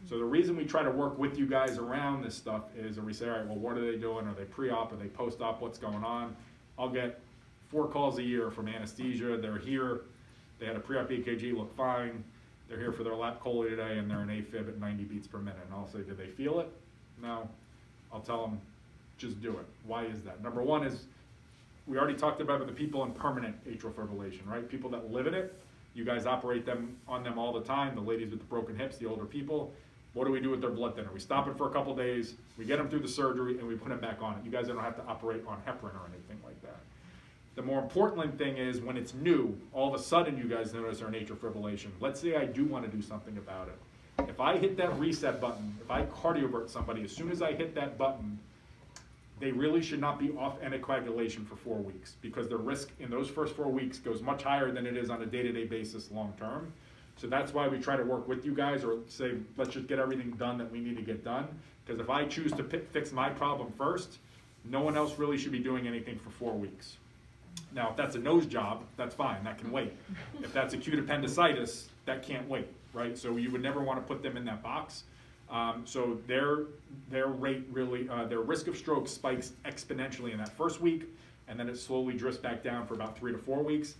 So the reason we try to work with you guys around this stuff is that we say, all right, well, what are they doing? Are they pre-op? Are they post-op? What's going on? I'll get 4 calls a year from anesthesia. They're here. They had a pre-op EKG, look fine. They're here for their lap chole today, and they're in AFib at 90 beats per minute. And I'll say, did they feel it? No. I'll tell them, just do it. Why is that? Number one is, we already talked about the people in permanent atrial fibrillation, right? People that live in it. You guys operate on them all the time. The ladies with the broken hips, the older people. What do we do with their blood thinner? We stop it for a couple days, we get them through the surgery, and we put them back on it. You guys don't have to operate on heparin or anything like that. The more important thing is when it's new, all of a sudden you guys notice they're in atrial fibrillation. Let's say I do want to do something about it. If I hit that reset button, if I cardiovert somebody, as soon as I hit that button, they really should not be off anticoagulation for 4 weeks because the risk in those first 4 weeks goes much higher than it is on a day-to-day basis long-term. So that's why we try to work with you guys, or say, let's just get everything done that we need to get done. Because if I choose to fix my problem first, no one else really should be doing anything for 4 weeks. Now, if that's a nose job, that's fine, that can wait. If that's acute appendicitis, that can't wait, right? So you would never want to put them in that box. So their rate really, their risk of stroke spikes exponentially in that first week, and then it slowly drifts back down for about 3 to 4 weeks.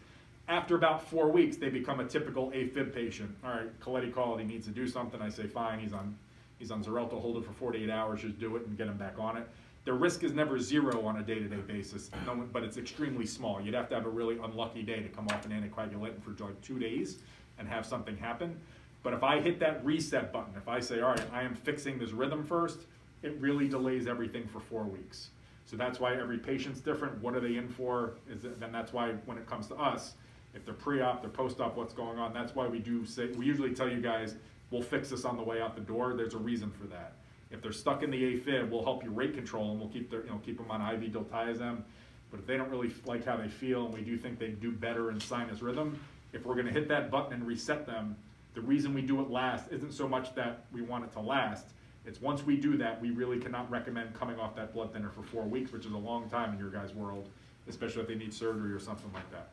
After about 4 weeks, they become a typical AFib patient. All right, Coletti called, he needs to do something. I say, fine, he's on Xarelto, hold it for 48 hours, just do it and get him back on it. The risk is never zero on a day-to-day basis, but it's extremely small. You'd have to have a really unlucky day to come off an anticoagulant for like 2 days and have something happen. But if I hit that reset button, if I say, all right, I am fixing this rhythm first, it really delays everything for 4 weeks. So that's why every patient's different. What are they in for? Then that's why when it comes to us, if they're pre-op, they're post-op, what's going on, that's why we usually tell you guys, we'll fix this on the way out the door. There's a reason for that. If they're stuck in the AFib, we'll help you rate control and we'll keep them on IV diltiazem. But if they don't really like how they feel and we do think they do better in sinus rhythm, if we're gonna hit that button and reset them, the reason we do it last isn't so much that we want it to last, it's once we do that, we really cannot recommend coming off that blood thinner for 4 weeks, which is a long time in your guys' world, especially if they need surgery or something like that.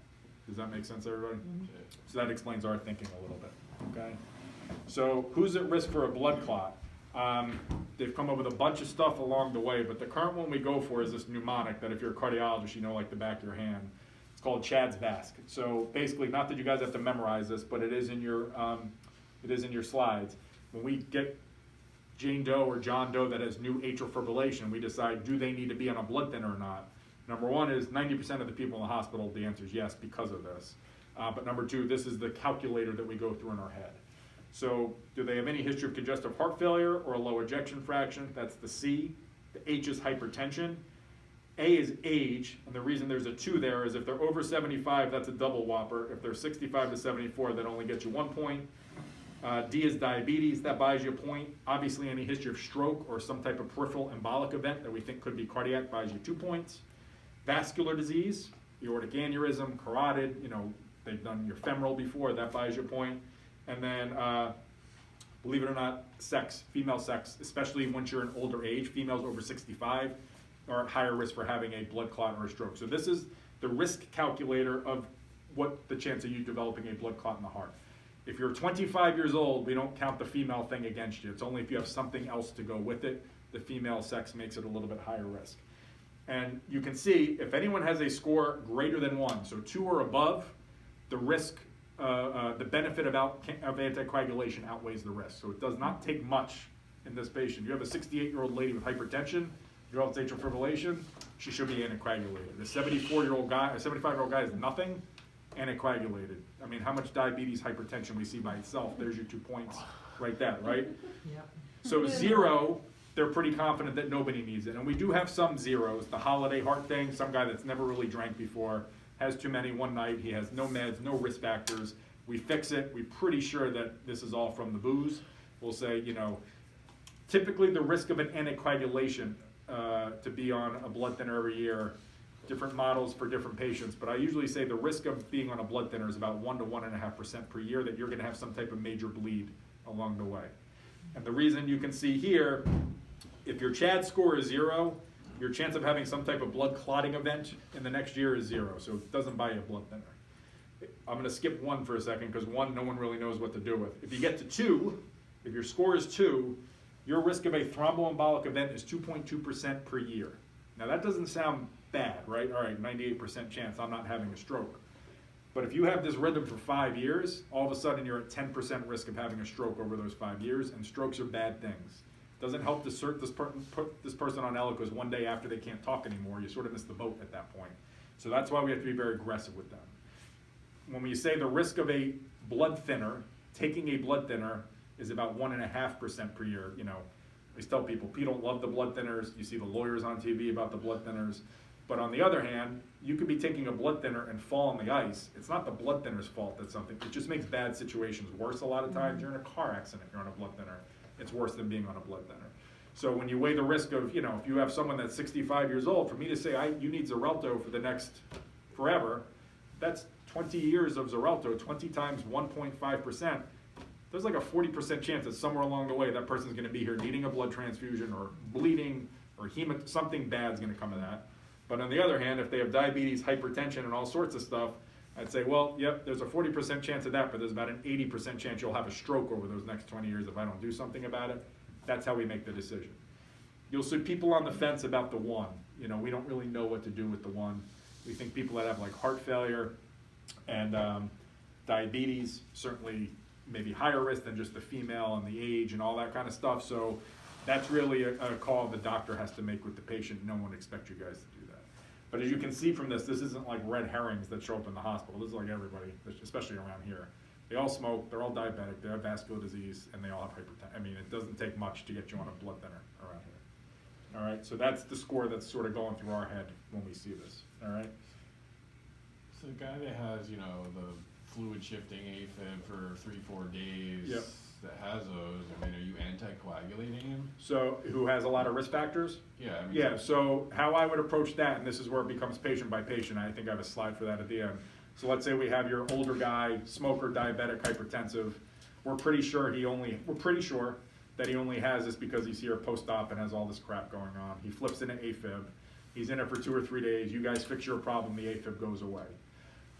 Does that make sense, everybody? So that explains our thinking a little bit, okay? So who's at risk for a blood clot? They've come up with a bunch of stuff along the way, but the current one we go for is this mnemonic that if you're a cardiologist, you know like the back of your hand. It's called Chad's VASC. So basically, not that you guys have to memorize this, but it is in your slides. When we get Jane Doe or John Doe that has new atrial fibrillation, we decide, do they need to be on a blood thinner or not? Number one is 90% of the people in the hospital, the answer is yes because of this. But number two, this is the calculator that we go through in our head. So do they have any history of congestive heart failure or a low ejection fraction? That's the C. The H is hypertension. A is age, and the reason there's a 2 there is if they're over 75, that's a double whopper. If they're 65 to 74, that only gets you 1 point. D is diabetes, that buys you a point. Obviously, any history of stroke or some type of peripheral embolic event that we think could be cardiac buys you 2 points. Vascular disease, aortic aneurysm, carotid, they've done your femoral before, that buys you a point. And then, believe it or not, sex, female sex, especially once you're an older age, females over 65 are at higher risk for having a blood clot or a stroke. So this is the risk calculator of what the chance of you developing a blood clot in the heart. If you're 25 years old, we don't count the female thing against you. It's only if you have something else to go with it. The female sex makes it a little bit higher risk. And you can see if anyone has a score greater than 1, so 2 or above, the risk, the benefit of anticoagulation outweighs the risk. So it does not take much in this patient. You have a 68-year-old lady with hypertension, develops atrial fibrillation, she should be anticoagulated. A 74-year-old guy, a 75-year-old guy is nothing, anticoagulated. I mean, how much diabetes, hypertension we see by itself? There's your 2 points right there, right? Yeah. So 0, they're pretty confident that nobody needs it. And we do have some zeros. The holiday heart thing, some guy that's never really drank before, has too many one night, he has no meds, no risk factors. We fix it, we're pretty sure that this is all from the booze. We'll say, typically the risk of an anticoagulation to be on a blood thinner every year, different models for different patients, but I usually say the risk of being on a blood thinner is about 1 to 1.5% per year that you're gonna have some type of major bleed along the way. And the reason you can see here, if your CHAD score is 0, your chance of having some type of blood clotting event in the next year is 0, so it doesn't buy you a blood thinner. I'm gonna skip 1 for a second, because 1, no one really knows what to do with. If you get to 2, if your score is 2, your risk of a thromboembolic event is 2.2% per year. Now that doesn't sound bad, right? All right, 98% chance I'm not having a stroke. But if you have this rhythm for 5 years, all of a sudden you're at 10% risk of having a stroke over those 5 years, and strokes are bad things. Doesn't help to put this person on Eliquis one day after they can't talk anymore. You sort of miss the boat at that point. So that's why we have to be very aggressive with them. When we say the risk of a blood thinner, taking a blood thinner is about 1.5% per year. I always tell people don't love the blood thinners. You see the lawyers on TV about the blood thinners. But on the other hand, you could be taking a blood thinner and fall on the ice. It's not the blood thinner's fault that something, it just makes bad situations worse a lot of times. You're in a car accident, you're on a blood thinner. It's worse than being on a blood thinner. So when you weigh the risk of, if you have someone that's 65 years old, for me to say, you need Xarelto for the next forever, that's 20 years of Xarelto, 20 times 1.5%. There's like a 40% chance that somewhere along the way that person's gonna be here needing a blood transfusion or bleeding or something bad's gonna come of that. But on the other hand, if they have diabetes, hypertension, and all sorts of stuff, I'd say, well, yep, there's a 40% chance of that, but there's about an 80% chance you'll have a stroke over those next 20 years if I don't do something about it. That's how we make the decision. You'll see people on the fence about the one. You know, we don't really know what to do with the one. We think people that have like heart failure and diabetes, certainly maybe higher risk than just the female and the age and all that kind of stuff. So that's really a call the doctor has to make with the patient. No one expects you guys to do that. But as you can see from this isn't like red herrings that show up in the hospital. This is like everybody, especially around here. They all smoke, they're all diabetic, they have vascular disease, and they all have hypertension. I mean, it doesn't take much to get you on a blood thinner around here. All right, so that's the score that's sort of going through our head when we see this, all right? So the guy that has, you know, the fluid shifting AFib for 3-4 days, Yep. that has those, I mean, are you anticoagulating him? So who has a lot of risk factors? Yeah, I mean. Yeah, so how I would approach that, and this is where it becomes patient by patient, I think I have a slide for that at the end. So let's say we have your older guy, smoker, diabetic, hypertensive. We're pretty sure that he only has this because he's here post-op and has all this crap going on. He flips into AFib. He's in it for 2 or 3 days. You guys fix your problem, the AFib goes away.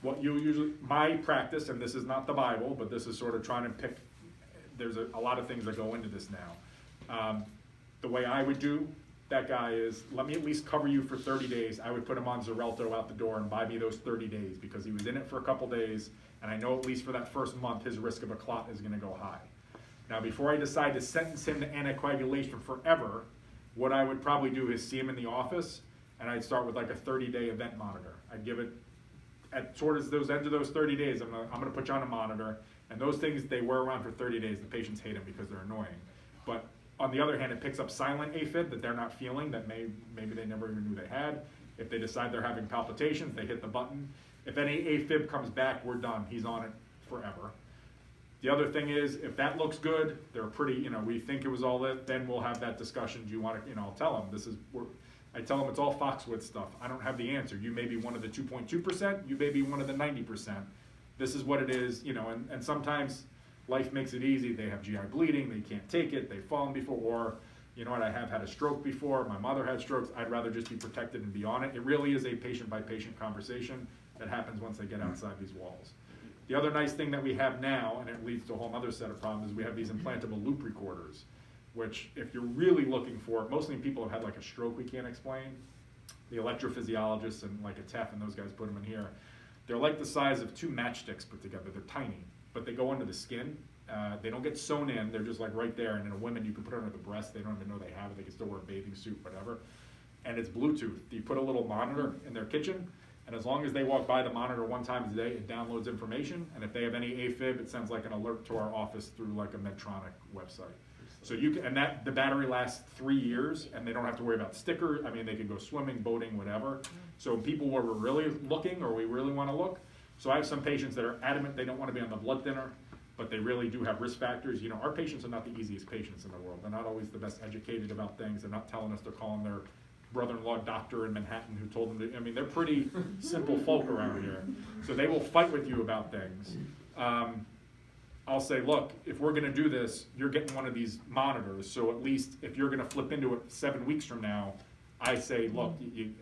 What you usually, my practice, and this is not the Bible, but this is sort of trying to pick, there's a lot of things that go into this now. The way I would do that guy is, let me at least cover you for 30 days. I would put him on Xarelto out the door and buy me those 30 days because he was in it for a couple days, and I know at least for that first month his risk of a clot is gonna go high. Now before I decide to sentence him to anticoagulation forever, what I would probably do is see him in the office, and I'd start with like a 30-day event monitor. I'd give it, at sort of those ends of those 30 days, I'm gonna put you on a monitor, and those things, they wear around for 30 days. The patients hate them because they're annoying. But on the other hand, it picks up silent AFib that they're not feeling, that maybe they never even knew they had. If they decide they're having palpitations, they hit the button. If any AFib comes back, we're done. He's on it forever. The other thing is, if that looks good, they're pretty, you know, we think it was all that, then we'll have that discussion. Do you want to, you know, I'll tell them, I tell them it's all Foxwoods stuff. I don't have the answer. You may be one of the 2.2%, you may be one of the 90%. This is what it is, you know, and sometimes life makes it easy. They have GI bleeding, they can't take it, they've fallen before, or, you know what, I have had a stroke before, my mother had strokes, I'd rather just be protected and be on it. It really is a patient-by-patient conversation that happens once they get outside these walls. The other nice thing that we have now, and it leads to a whole other set of problems, is we have these implantable loop recorders, which if you're really looking for it, mostly people have had like a stroke we can't explain. The electrophysiologists and like a TEF and those guys put them in here. They're like the size of 2 matchsticks put together. They're tiny, but they go under the skin. They don't get sewn in. They're just like right there. And in a woman, you can put it under the breast. They don't even know they have it. They can still wear a bathing suit, whatever. And it's Bluetooth. You put a little monitor in their kitchen, and as long as they walk by the monitor 1 time a day, it downloads information. And if they have any AFib, it sends like an alert to our office through like a Medtronic website. So you can, and the battery lasts 3 years, and they don't have to worry about stickers. I mean, they can go swimming, boating, whatever. So people where we're really looking, or we really want to look. So I have some patients that are adamant they don't want to be on the blood thinner, but they really do have risk factors. You know, our patients are not the easiest patients in the world. They're not always the best educated about things. They're not telling us they're calling their brother-in-law doctor in Manhattan who told them to, I mean, they're pretty simple folk around here. So they will fight with you about things. I'll say, look, if we're gonna do this, you're getting one of these monitors, so at least if you're gonna flip into it 7 weeks from now, I say, look,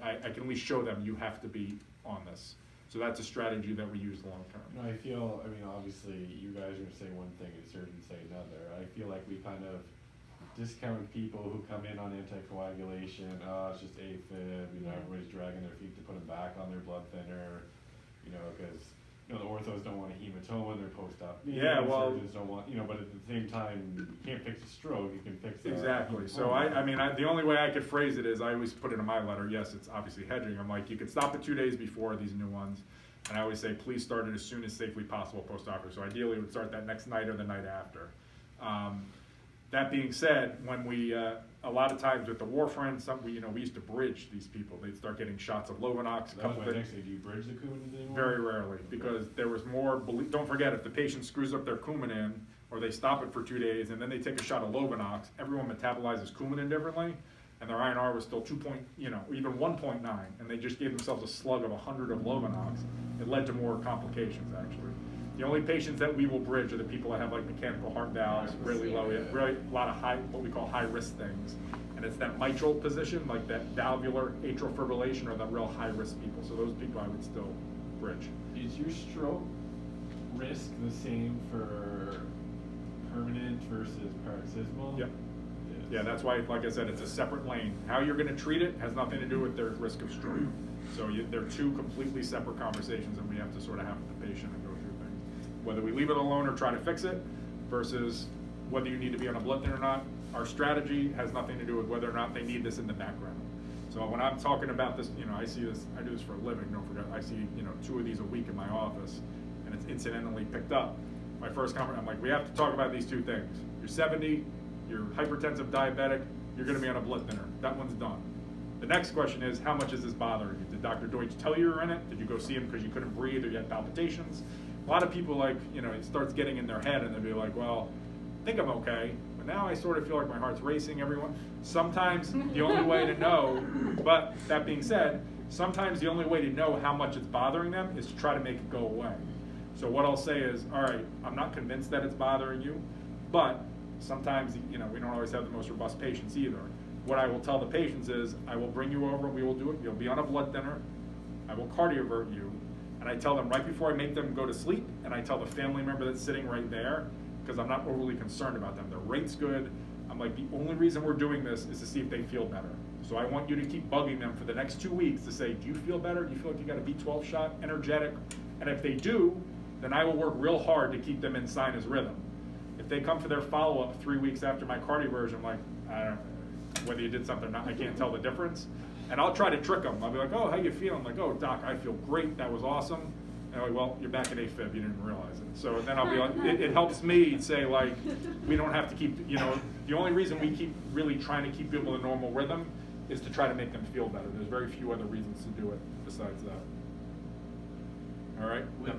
I can at least show them you have to be on this. So that's a strategy that we use long term. No, I feel, I mean, obviously, you guys are gonna say one thing and surgeons say another. I feel like we kind of discount people who come in on anticoagulation. Oh, it's just AFib, you know, everybody's dragging their feet to put them back on their blood thinner, you know, because, you know, the orthos don't want a hematoma, they're post-op. Yeah, well, surgeons don't want, you know, but at the same time, you can't fix a stroke, you can fix a exactly. So hematoma. the only way I could phrase it is I always put it in my letter. Yes, it's obviously hedging. I'm like, you could stop it 2 days before these new ones, and I always say, please start it as soon as safely possible post-operative. So ideally, we would start that next night or the night after. That being said, when we, a lot of times with the warfarin, we used to bridge these people. They'd start getting shots of Lovenox. That was my next thing. Do you bridge the Coumadin anymore? Very rarely, because there was more, don't forget, if the patient screws up their Coumadin, or they stop it for 2 days, and then they take a shot of Lovenox, everyone metabolizes Coumadin differently. and their INR was still 2 point, even 1.9, and they just gave themselves a slug of 100 of Lovenox, it led to more complications, actually. The only patients that we will bridge are the people that have like mechanical heart valves, really low, really a lot of high, what we call high risk things. And it's that mitral position, like that valvular atrial fibrillation, or the real high risk people. So those people I would still bridge. Is your stroke risk the same for permanent versus paroxysmal? Yep. It is. Yeah, that's why, like I said, it's a separate lane. How you're gonna treat it has nothing to do with their risk of stroke. So they're two completely separate conversations, and we have to sort of have with the patient and go through things. Whether we leave it alone or try to fix it, versus whether you need to be on a blood thinner or not. Our strategy has nothing to do with whether or not they need this in the background. So when I'm talking about this, I see this, I do this for a living, don't forget, I see, 2 of these a week in my office, and it's incidentally picked up. My first comment, I'm like, we have to talk about these two things. You're 70, you're hypertensive diabetic, you're gonna be on a blood thinner. That one's done. The next question is, how much is this bothering you? Did Dr. Deutsch tell you you're in it? Did you go see him because you couldn't breathe or you had palpitations? A lot of people it starts getting in their head and they'll be like, well, I think I'm okay, but now I sort of feel like my heart's racing, everyone. Sometimes the only way to know, but that being said, sometimes the only way to know how much it's bothering them is to try to make it go away. So what I'll say is, all right, I'm not convinced that it's bothering you, but sometimes, we don't always have the most robust patients either. What I will tell the patients is, I will bring you over, we will do it, you'll be on a blood thinner, I will cardiovert you, and I tell them right before I make them go to sleep, and I tell the family member that's sitting right there, because I'm not overly concerned about them. Their rate's good. I'm like, the only reason we're doing this is to see if they feel better. So I want you to keep bugging them for the next 2 weeks to say, do you feel better? Do you feel like you got a B12 shot, energetic? And if they do, then I will work real hard to keep them in sinus rhythm. If they come for their follow-up 3 weeks after my cardioversion, I'm like, I don't know whether you did something or not, I can't tell the difference. And I'll try to trick them. I'll be like, oh, how you feeling? I'm like, oh, doc, I feel great, that was awesome. And I'm like, well, you're back at AFib, you didn't realize it. So then I'll be like, it helps me say, like, we don't have to keep, the only reason we keep really trying to keep people in normal rhythm is to try to make them feel better. There's very few other reasons to do it besides that. All right? With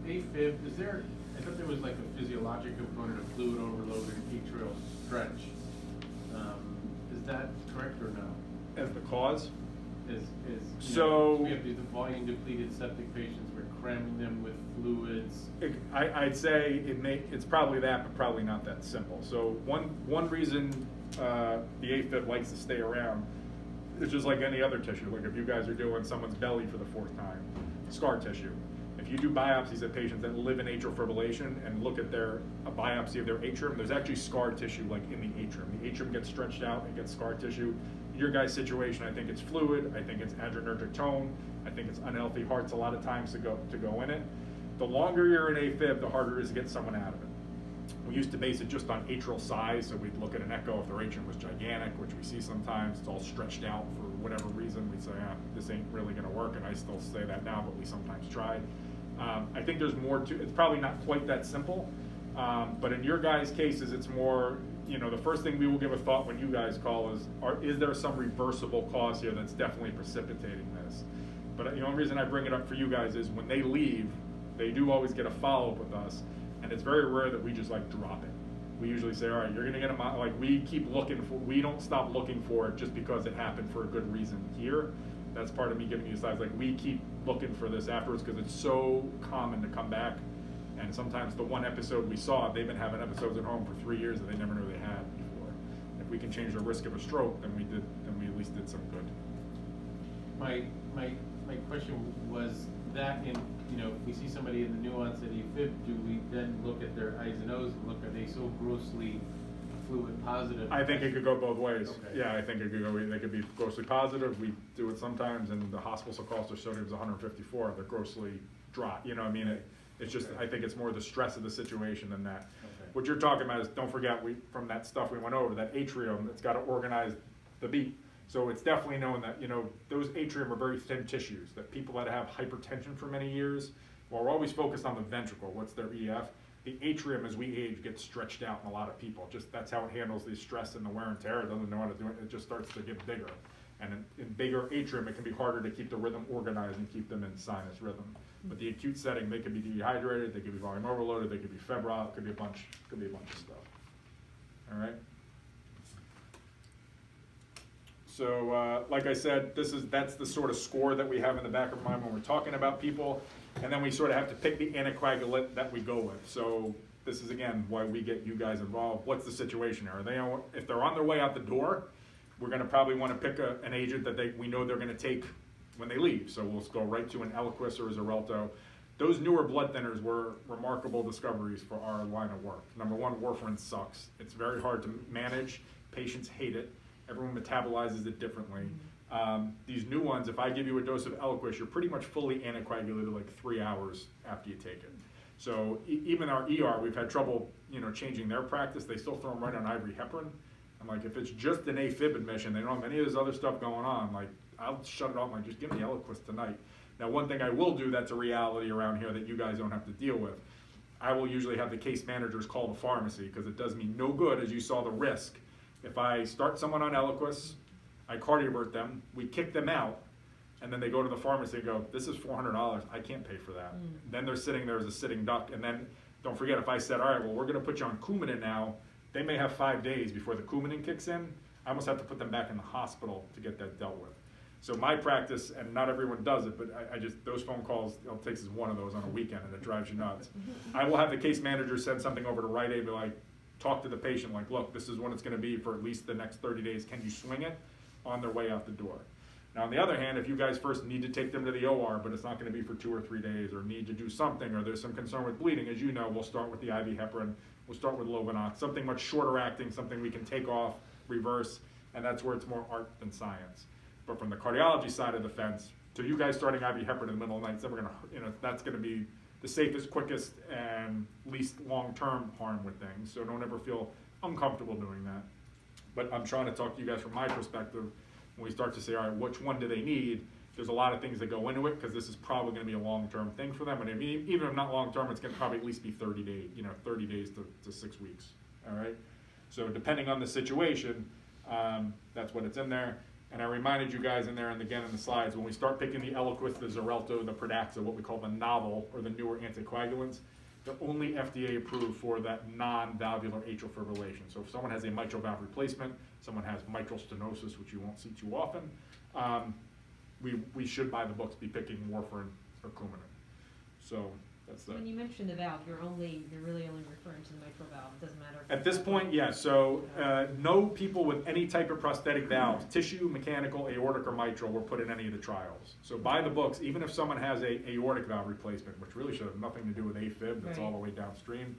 AFib, I thought there was like a physiologic component of fluid overload and atrial stretch. Is that correct or no? As the cause? So we have these volume depleted septic patients, we're cramming them with fluids. I'd say it's probably that, but probably not that simple. So one reason the AFib likes to stay around is just like any other tissue. Like if you guys are doing someone's belly for the 4th time, scar tissue. If you do biopsies of patients that live in atrial fibrillation and look at a biopsy of their atrium, there's actually scar tissue like in the atrium. The atrium gets stretched out, it gets scar tissue. In your guy's situation, I think it's fluid, I think it's adrenergic tone, I think it's unhealthy hearts a lot of times to go in it. The longer you're in AFib, the harder it is to get someone out of it. We used to base it just on atrial size, so we'd look at an echo if their atrium was gigantic, which we see sometimes, it's all stretched out for whatever reason, we'd say, this ain't really gonna work, and I still say that now, but we sometimes try. I think there's more to, it's probably not quite that simple, but in your guys' cases, it's more, the first thing we will give a thought when you guys call is there some reversible cause here that's definitely precipitating this? But the only reason I bring it up for you guys is when they leave, they do always get a follow-up with us, and it's very rare that we just like drop it. We usually say, all right, you're gonna get a, like we keep looking for, we don't stop looking for it just because it happened for a good reason here. That's part of me giving you sides, like we keep looking for this afterwards because it's so common to come back. And sometimes the one episode we saw, they've been having episodes at home for 3 years that they never knew they had before. If we can change the risk of a stroke, then we at least did some good. My question was that if we see somebody in the nuance at AFib, do we then look at their eyes and nose and look, are they so grossly fluid positive? I think it could go both ways. Okay. Yeah, I think it could go, they could be grossly positive. We do it sometimes, and the hospital calls their sodium's 154. They're grossly dry. It's just, I think it's more the stress of the situation than that. Okay. What you're talking about is, don't forget, from that stuff we went over, that atrium, it's got to organize the beat. So it's definitely known that, those atrium are very thin tissues, that people that have hypertension for many years, well, we're always focused on the ventricle, what's their EF. The atrium, as we age, gets stretched out in a lot of people. Just that's how it handles the stress and the wear and tear. It doesn't know how to do it. It just starts to get bigger. And in bigger atrium, it can be harder to keep the rhythm organized and keep them in sinus rhythm. But the acute setting, they could be dehydrated, they could be volume overloaded, they could be febrile, it could be a bunch of stuff. All right? So, like I said, that's the sort of score that we have in the back of our mind when we're talking about people, and then we sort of have to pick the anticoagulant that we go with. So this is again why we get you guys involved. What's the situation? If they're on their way out the door, we're going to probably want to pick an agent that we know they're going to take when they leave. So we'll go right to an Eliquis or a Xarelto. Those newer blood thinners were remarkable discoveries for our line of work. Number one, warfarin sucks. It's very hard to manage. Patients hate it. Everyone metabolizes it differently. These new ones, if I give you a dose of Eliquis, you're pretty much fully anticoagulated like 3 hours after you take it. So even our ER, we've had trouble, changing their practice. They still throw them right on ivory heparin. I'm like, if it's just an AFib admission, they don't have any of this other stuff going on, like, I'll shut it off. I'm like, just give me Eliquis tonight. Now, one thing I will do that's a reality around here that you guys don't have to deal with, I will usually have the case managers call the pharmacy because it does me no good, as you saw the risk. If I start someone on Eliquis, I cardiovert them, we kick them out, and then they go to the pharmacy and go, this is $400, I can't pay for that. Then they're sitting there as a sitting duck, and then don't forget, if I said, all right, well, we're gonna put you on Coumadin now, they may have 5 days before the Coumadin kicks in. I almost have to put them back in the hospital to get that dealt with. So my practice, and not everyone does it, but I just, those phone calls, it takes us one of those on a weekend and it drives you nuts. I will have the case manager send something over to Rite Aid, be like, talk to the patient, like, look, this is what it's gonna be for at least the next 30 days. Can you swing it? On their way out the door. Now, on the other hand, if you guys first need to take them to the OR, but it's not gonna be for 2 or 3 days, or need to do something, or there's some concern with bleeding, as you know, we'll start with the IV heparin, we'll start with Lovenox, something much shorter acting, something we can take off, reverse, and that's where it's more art than science. But from the cardiology side of the fence, to you guys starting IV heparin in the middle of the night, it's never gonna, that's gonna be the safest, quickest, and least long-term harm with things. So don't ever feel uncomfortable doing that. But I'm trying to talk to you guys from my perspective. When we start to say, all right, which one do they need? There's a lot of things that go into it because this is probably going to be a long-term thing for them. And even if not long-term, it's going to probably at least be 30 days, 30 days to 6 weeks. All right. So depending on the situation, that's what it's in there. And I reminded you guys in there, and again in the slides, when we start picking the Eliquis, the Xarelto, the Pradaxa, what we call the novel or the newer anticoagulants, they're only FDA approved for that non-valvular atrial fibrillation. So if someone has a mitral valve replacement, someone has mitral stenosis, which you won't see too often, we should by the books be picking warfarin or Coumadin. So that's that. When you mention the valve, you're really only referring to the mitral valve. It doesn't matter. At this point, yeah. So no people with any type of prosthetic valves, tissue, mechanical, aortic, or mitral, were put in any of the trials. So by the books, even if someone has a aortic valve replacement, which really should have nothing to do with AFib, that's all the way downstream,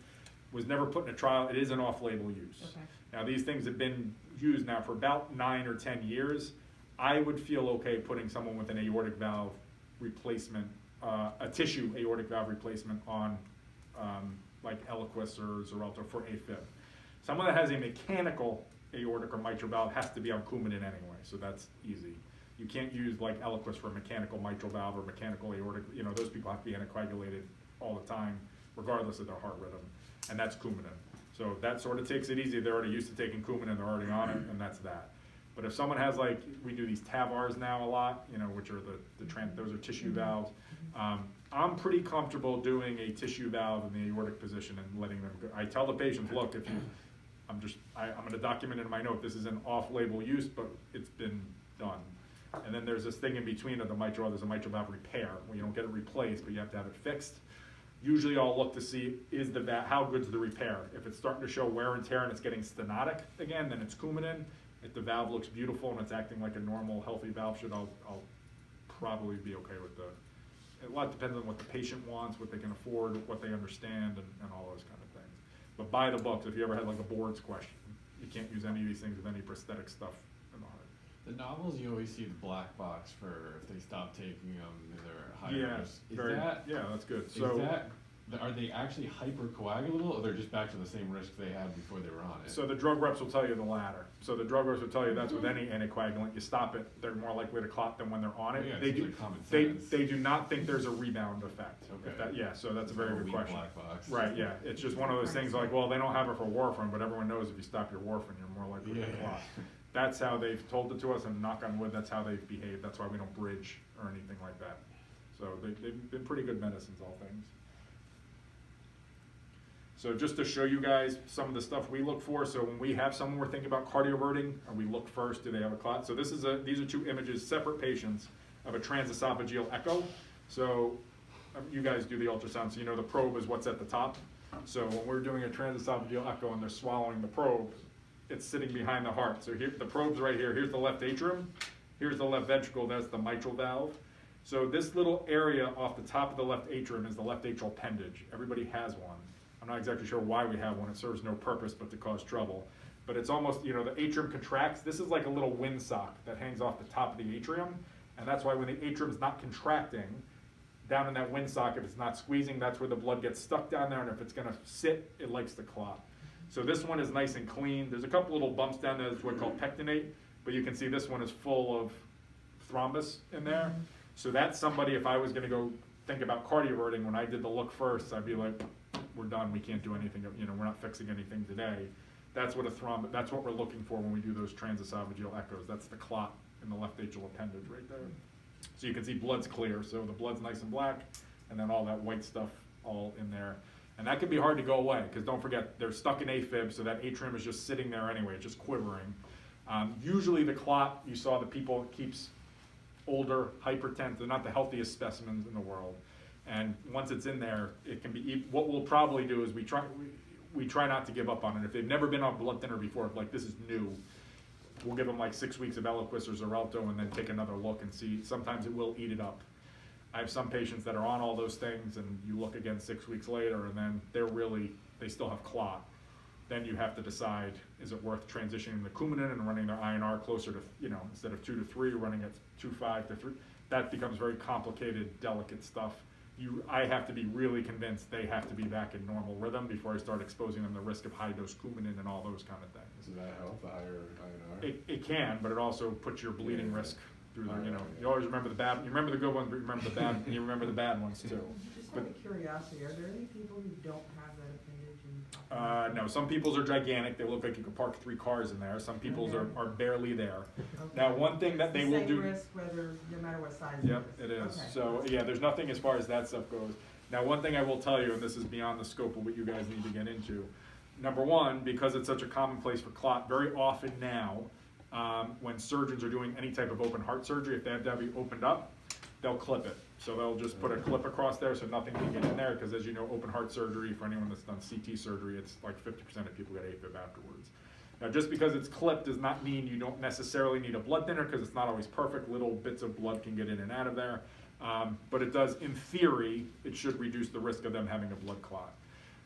was never put in a trial. It is an off-label use. Okay. Now these things have been used now for about 9 or 10 years. I would feel okay putting someone with an aortic valve replacement, a tissue aortic valve replacement on like Eliquis or Xarelto for AFib. Someone that has a mechanical aortic or mitral valve has to be on Coumadin anyway, so that's easy. You can't use like Eliquis for a mechanical mitral valve or mechanical aortic, those people have to be anticoagulated all the time, regardless of their heart rhythm, and that's Coumadin. So that sort of takes it easy. They're already used to taking Coumadin, they're already on it, and that's that. But if someone has we do these TAVRs now a lot, which are those are tissue valves. I'm pretty comfortable doing a tissue valve in the aortic position and letting them go. I tell the patients, look, I'm going to document it in my note, this is an off-label use, but it's been done. And then there's this thing in between of the mitral, there's a mitral valve repair, where you don't get it replaced, but you have to have it fixed. Usually I'll look to see, how good's the repair? If it's starting to show wear and tear and it's getting stenotic again, then it's Coumadin. If the valve looks beautiful and it's acting like a normal, healthy valve should, I'll probably be okay with a lot depends on what the patient wants, what they can afford, what they understand, and all those kind of things. But by the books, if you ever had like a boards question, you can't use any of these things with any prosthetic stuff in the heart. The novels, you always see the black box for if they stop taking them, they're higher risk. That's good. Are they actually hypercoagulable, or they're just back to the same risk they had before they were on it? So the drug reps will tell you the latter. So the drug reps will tell you that's with any anticoagulant. You stop it, they're more likely to clot than when they're on it. Yeah, they it's do. like common sense. They do not think there's a rebound effect. Okay. So that's a very good question. Black box. Right. Yeah. It's just one of those things like, well, they don't have it for warfarin, but everyone knows if you stop your warfarin, you're more likely to clot. That's how they've told it to us, and knock on wood, that's how they've behaved. That's why we don't bridge or anything like that. So they've been pretty good medicines, all things. So just to show you guys some of the stuff we look for, so when we have someone we're thinking about cardioverting, we look first, do they have a clot? So these are two images, separate patients, of a transesophageal echo. So you guys do the ultrasound, so you know the probe is what's at the top. So when we're doing a transesophageal echo and they're swallowing the probe, it's sitting behind the heart. So here, the probe's right here. Here's the left atrium. Here's the left ventricle. That's the mitral valve. So this little area off the top of the left atrium is the left atrial appendage. Everybody has one. I'm not exactly sure why we have one. It serves no purpose but to cause trouble. But it's almost, you know, the atrium contracts. This is like a little windsock that hangs off the top of the atrium. And that's why when the atrium's not contracting, down in that windsock, if it's not squeezing, that's where the blood gets stuck down there. And if it's going to sit, it likes to clot. So this one is nice and clean. There's a couple little bumps down there. That's what's called pectinate. But you can see this one is full of thrombus in there. So that's somebody, if I was going to go think about cardioverting, when I did the look first, I'd be like, we're done, we can't do anything, you know, we're not fixing anything today. That's what that's what we're looking for when we do those transesophageal echoes. That's the clot in the left atrial appendage right there. So you can see blood's clear, so the blood's nice and black, and then all that white stuff all in there. And that can be hard to go away, because don't forget, they're stuck in AFib, so that atrium is just sitting there anyway, just quivering. Usually the clot, you saw the people, it keeps older, hypertensive, they're not the healthiest specimens in the world. And once it's in there, it can be, what we'll probably do is we try not to give up on it. If they've never been on blood thinner before, if like this is new, we'll give them like 6 weeks of Eliquis or Xarelto and then take another look and see. Sometimes it will eat it up. I have some patients that are on all those things and you look again 6 weeks later and then they still have clot. Then you have to decide, is it worth transitioning the Coumadin and running their INR closer to, you know, instead of 2 to 3, running at 2.5 to 3. That becomes very complicated, delicate stuff. I have to be really convinced they have to be back in normal rhythm before I start exposing them to the risk of high-dose Coumadin and all those kind of things. Does that help, the higher INR? It can, but it also puts your bleeding risk through the, you know, Right. you always remember the bad, you remember the good ones, but you remember the bad, and you remember the bad ones too. Just out of curiosity, are there any people who don't have that appendage? No, some people's are gigantic. They look like you could park 3 cars in there. Some people's are barely there. Okay. Now, one thing that they It's the will same do. risk whether, no matter what size Yep, it it is. is. Okay. So, yeah, there's nothing as far as that stuff goes. Now, one thing I will tell you, and this is beyond the scope of what you guys need to get into. Number one, because it's such a common place for clot, very often now, when surgeons are doing any type of open heart surgery, if they have to have you opened up, they'll clip it. So they'll just put a clip across there so nothing can get in there, because as you know, open heart surgery, for anyone that's done CT surgery, it's like 50% of people get AFib afterwards. Now, just because it's clipped does not mean you don't necessarily need a blood thinner, because it's not always perfect. Little bits of blood can get in and out of there. But it does, in theory, it should reduce the risk of them having a blood clot.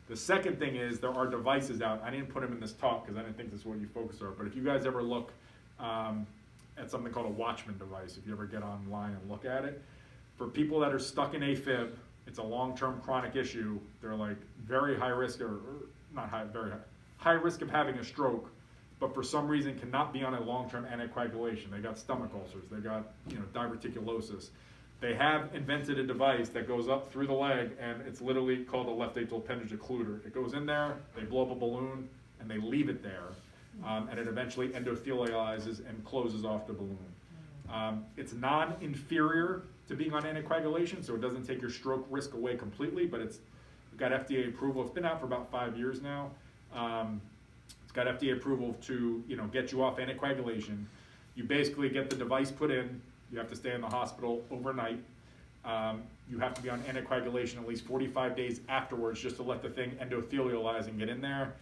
The second thing is there are devices out. I didn't put them in this talk because I didn't think this is what you focus on. But if you guys ever look at something called a Watchman device, if you ever get online and look at it, for people that are stuck in AFib, it's a long-term chronic issue. They're like very high risk, or not high, very high risk of having a stroke, but for some reason cannot be on a long-term anticoagulation. They got stomach ulcers. They got, you know, diverticulosis. They have invented a device that goes up through the leg, and it's literally called a left atrial appendage occluder. It goes in there, they blow up a balloon, and they leave it there, and it eventually endothelializes and closes off the balloon. It's non-inferior to being on anticoagulation, so it doesn't take your stroke risk away completely, but it's got FDA approval. It's been out for about 5 years now. It's got FDA approval to, you know, get you off anticoagulation. You basically get the device put in. You have to stay in the hospital overnight. You have to be on anticoagulation at least 45 days afterwards just to let the thing endothelialize and get in there.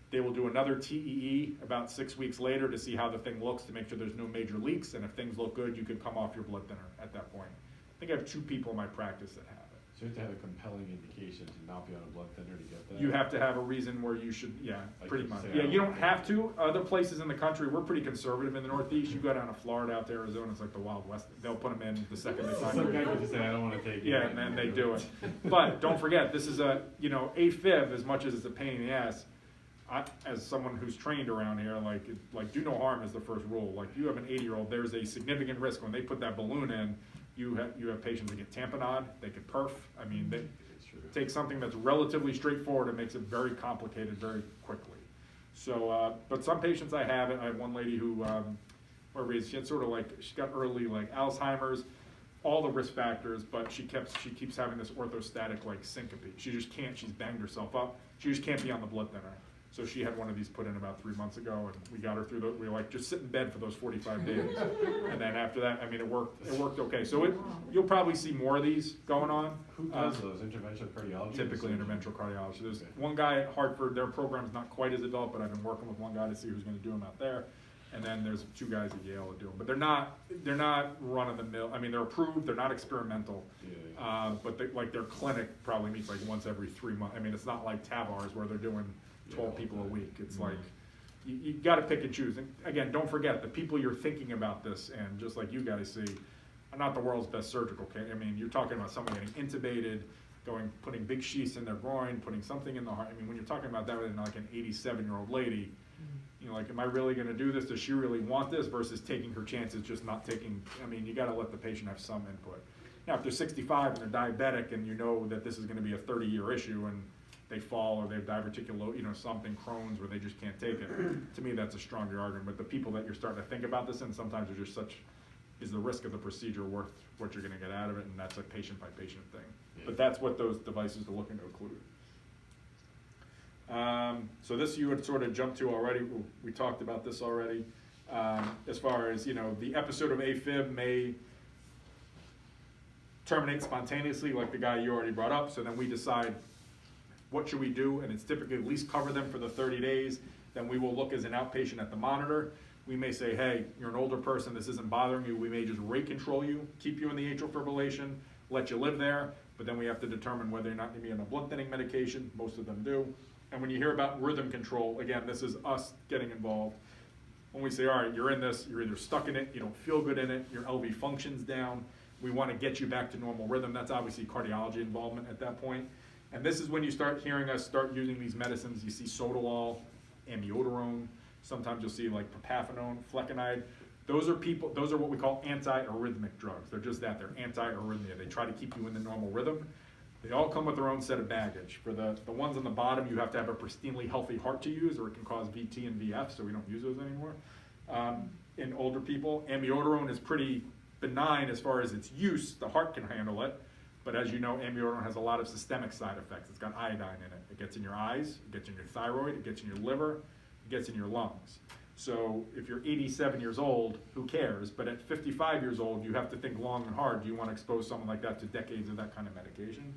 They will do another TEE about 6 weeks later to see how the thing looks to make sure there's no major leaks. And if things look good, you can come off your blood thinner at that point. I think I have 2 people in my practice that have it. So you have to have a compelling indication to not be on a blood thinner to get that? You have to have a reason where you should, yeah, Like pretty you much. say, Yeah, I you don't don't have to. Other places in the country, we're pretty conservative in the Northeast. You go down to Florida, out to Arizona, it's like the Wild West. They'll put them in the second they find Some guy you. could just say, I don't wanna take it. Yeah, and then they do it. But don't forget, this is a, you know, AFib, as much as it's a pain in the ass, as someone who's trained around here, like do no harm is the first rule. Like, you have an 80-year-old, there's a significant risk when they put that balloon in. You have patients that get tamponade, they get perf. I mean, they take something that's relatively straightforward and makes it very complicated very quickly. So, but some patients I have it. I have one lady who, she had sort of like, she's got early like Alzheimer's. all the risk factors, but she keeps having this orthostatic like syncope. She just can't, she's banged herself up. She just can't be on the blood thinner. So she had one of these put in about 3 months ago, and we got her through we were like, just sit in bed for those 45 days. And then after that, I mean, it worked okay. So you'll probably see more of these going on. Who does those, interventional cardiology? Typically interventional cardiology. There's one guy at Hartford, their program's not quite as adult, but I've been working with one guy to see who's gonna do them out there. And then there's 2 guys at Yale that do them, but they're not run of the mill. I mean, they're approved, they're not experimental. Yeah. But their clinic probably meets like once every 3 months. I mean, it's not like TAVRs where they're doing 12 people a week. It's like, you gotta pick and choose. And again, don't forget, the people you're thinking about this, and just like you guys see, are not the world's best surgical case. I mean, you're talking about someone getting intubated, putting big sheaths in their groin, putting something in the heart. I mean, when you're talking about that with like an 87-year-old lady, you know, like, am I really gonna do this? Does she really want this? Versus taking her chances, just not taking, I mean, you gotta let the patient have some input. Now, if they're 65 and they're diabetic and you know that this is gonna be a 30-year issue and they fall or they have diverticulo, you know, something, Crohn's, where they just can't take it, to me, that's a stronger argument. But the people that you're starting to think about this, and sometimes are just is the risk of the procedure worth what you're gonna get out of it? And that's a patient-by-patient thing. Yeah. But that's what those devices are looking to include. So this you had sort of jumped to already. We talked about this already. As far as, you know, the episode of AFib may terminate spontaneously, like the guy you already brought up. So then we decide what should we do, and it's typically at least cover them for the 30 days. Then we will look as an outpatient at the monitor. We may say, hey, you're an older person, this isn't bothering you. We may just rate control you, keep you in the atrial fibrillation, let you live there, but then we have to determine whether or not you need a blood thinning medication. Most of them do. And when you hear about rhythm control, again, this is us getting involved. When we say, all right, you're in this, you're either stuck in it, you don't feel good in it, your LV function's down, we want to get you back to normal rhythm. That's obviously cardiology involvement at that point. And this is when you start hearing us start using these medicines. You see sotalol, amiodarone, sometimes you'll see like propafenone, flecainide. Those are what we call anti-arrhythmic drugs. They're just that, they're anti-arrhythmia. They try to keep you in the normal rhythm. They all come with their own set of baggage. For the ones on the bottom, you have to have a pristinely healthy heart to use, or it can cause VT and VF, so we don't use those anymore. In older people, amiodarone is pretty benign as far as its use. The heart can handle it, but as you know, amiodarone has a lot of systemic side effects. It's got iodine in it. It gets in your eyes, it gets in your thyroid, it gets in your liver, it gets in your lungs. So if you're 87 years old, who cares? But at 55 years old, you have to think long and hard. Do you want to expose someone like that to decades of that kind of medication?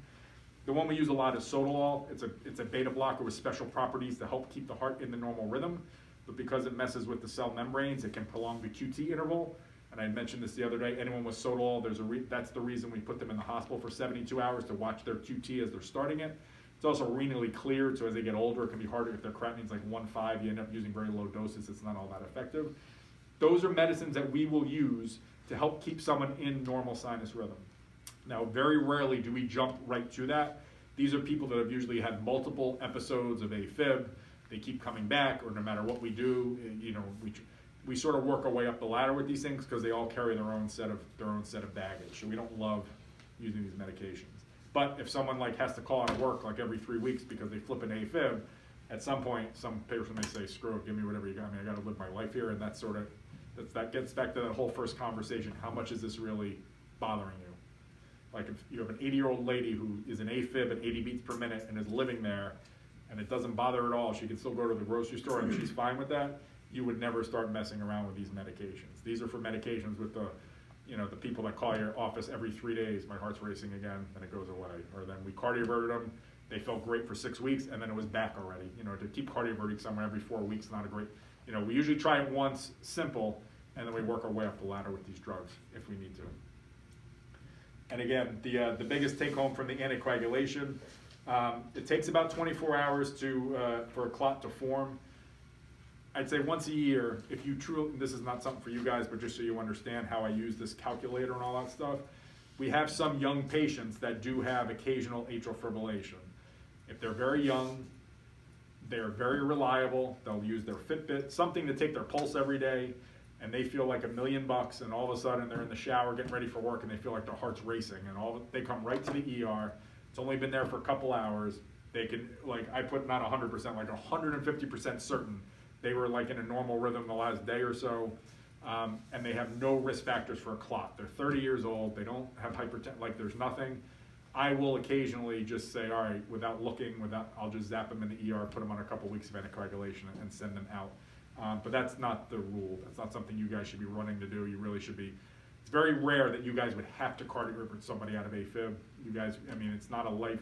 The one we use a lot is sotalol. It's a beta blocker with special properties to help keep the heart in the normal rhythm. But because it messes with the cell membranes, it can prolong the QT interval. And I mentioned this the other day. Anyone with sotalol, that's the reason we put them in the hospital for 72 hours to watch their QT as they're starting it. It's also renally cleared, so as they get older, it can be harder. If their creatinine's like 1.5, you end up using very low doses. It's not all that effective. Those are medicines that we will use to help keep someone in normal sinus rhythm. Now, very rarely do we jump right to that. These are people that have usually had multiple episodes of AFib. They keep coming back, or no matter what we do, you know, we sort of work our way up the ladder with these things because they all carry their own set of baggage. So we don't love using these medications. But if someone like has to call out of work like every 3 weeks because they flip an AFib, at some point, some person may say, screw it, give me whatever you got. I mean, I got to live my life here, and that gets back to that whole first conversation. How much is this really bothering you? Like if you have an 80-year-old lady who is an AFib at 80 beats per minute and is living there, and it doesn't bother her at all, she can still go to the grocery store and she's fine with that, you would never start messing around with these medications. These are for medications with the people that call your office every 3 days, my heart's racing again, and it goes away. Or then we cardioverted them, they felt great for 6 weeks, and then it was back already. You know, to keep cardioverting someone every 4 weeks, not a great, you know, we usually try it once, simple, and then we work our way up the ladder with these drugs if we need to. And again, the biggest take home from the anticoagulation, it takes about 24 hours for a clot to form. I'd say once a year, if you truly, this is not something for you guys, but just so you understand how I use this calculator and all that stuff, we have some young patients that do have occasional atrial fibrillation. If they're very young, they're very reliable, they'll use their Fitbit, something to take their pulse every day, and they feel like $1 million, and all of a sudden they're in the shower getting ready for work and they feel like their heart's racing, and they come right to the ER. It's only been there for a couple hours. They can, like, I put not 100%, like 150% certain they were like in a normal rhythm the last day or so. and they have no risk factors for a clot. They're 30 years old, they don't have hypertension, like there's nothing. I will occasionally just say, all right, without looking, I'll just zap them in the ER, put them on a couple weeks of anticoagulation and send them out. But that's not the rule. That's not something you guys should be running to do. You really should be. It's very rare that you guys would have to cardiac rip somebody out of AFib. You guys, I mean, it's not a life,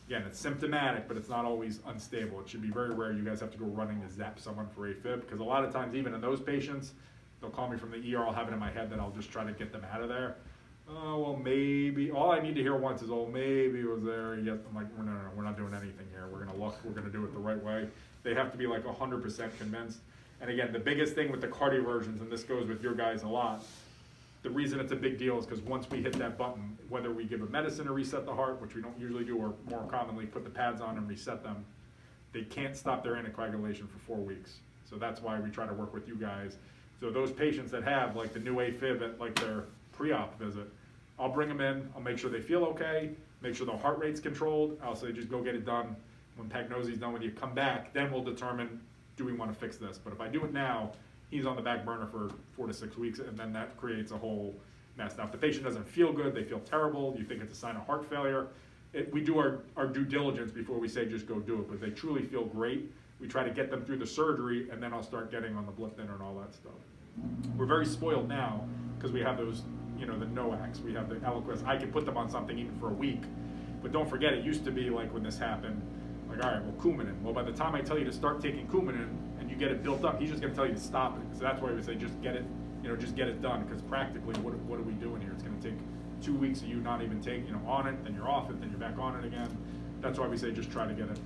again, it's symptomatic, but it's not always unstable. It should be very rare you guys have to go running to zap someone for AFib, because a lot of times, even in those patients, they'll call me from the ER, I'll have it in my head that I'll just try to get them out of there. Oh, well, maybe, all I need to hear once is, oh, maybe it was there, yes. I'm like, no, we're not doing anything here. We're gonna look, we're gonna do it the right way. They have to be like 100% convinced. And again, the biggest thing with the cardioversions, and this goes with your guys a lot, the reason it's a big deal is because once we hit that button, whether we give a medicine to reset the heart, which we don't usually do, or more commonly put the pads on and reset them, they can't stop their anticoagulation for 4 weeks. So that's why we try to work with you guys. So those patients that have like the new AFib at like their pre-op visit, I'll bring them in, I'll make sure they feel okay, make sure their heart rate's controlled, I'll say just go get it done. When Pagnosi's done with you, come back, then we'll determine, do we want to fix this? But if I do it now, he's on the back burner for 4 to 6 weeks, and then that creates a whole mess. Now, if the patient doesn't feel good, they feel terrible, you think it's a sign of heart failure, we do our due diligence before we say just go do it. But if they truly feel great, we try to get them through the surgery, and then I'll start getting on the blood thinner and all that stuff. We're very spoiled now because we have those, you know, the NOACs, we have the Eliquis. I can put them on something even for a week. But don't forget, it used to be like when this happened, like, all right, well, Coumadin. Well, by the time I tell you to start taking Coumadin and you get it built up, he's just gonna tell you to stop it. So that's why we say just get it, you know, just get it done. Because practically, what are we doing here? It's gonna take 2 weeks of you not even taking, you know, on it, then you're off it, then you're back on it again. That's why we say just try to get it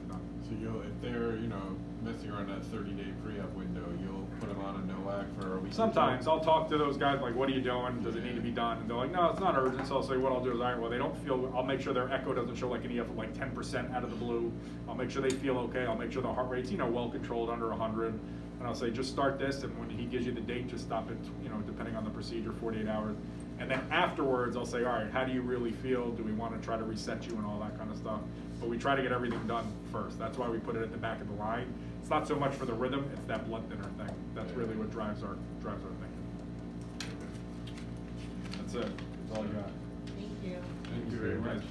done. So if they're, you know, messing around that 30-day pre-op window, you'll put them on a NOAC for a week? Sometimes I'll talk to those guys like, what are you doing? Does it need to be done? And they're like, no, it's not urgent. So I'll say, what I'll do is, all right, well, they don't feel, I'll make sure their echo doesn't show like an EF of like 10% out of the blue. I'll make sure they feel okay. I'll make sure the heart rate's, you know, well controlled under 100. And I'll say, just start this. And when he gives you the date, just stop it, you know, depending on the procedure, 48 hours. And then afterwards, I'll say, all right, how do you really feel? Do we want to try to reset you and all that kind of stuff? But we try to get everything done first. That's why we put it at the back of the line. It's not so much for the rhythm, it's that blood thinner thing. That's really what drives our thinking. That's it. That's all I got. Thank you. Thank you very much.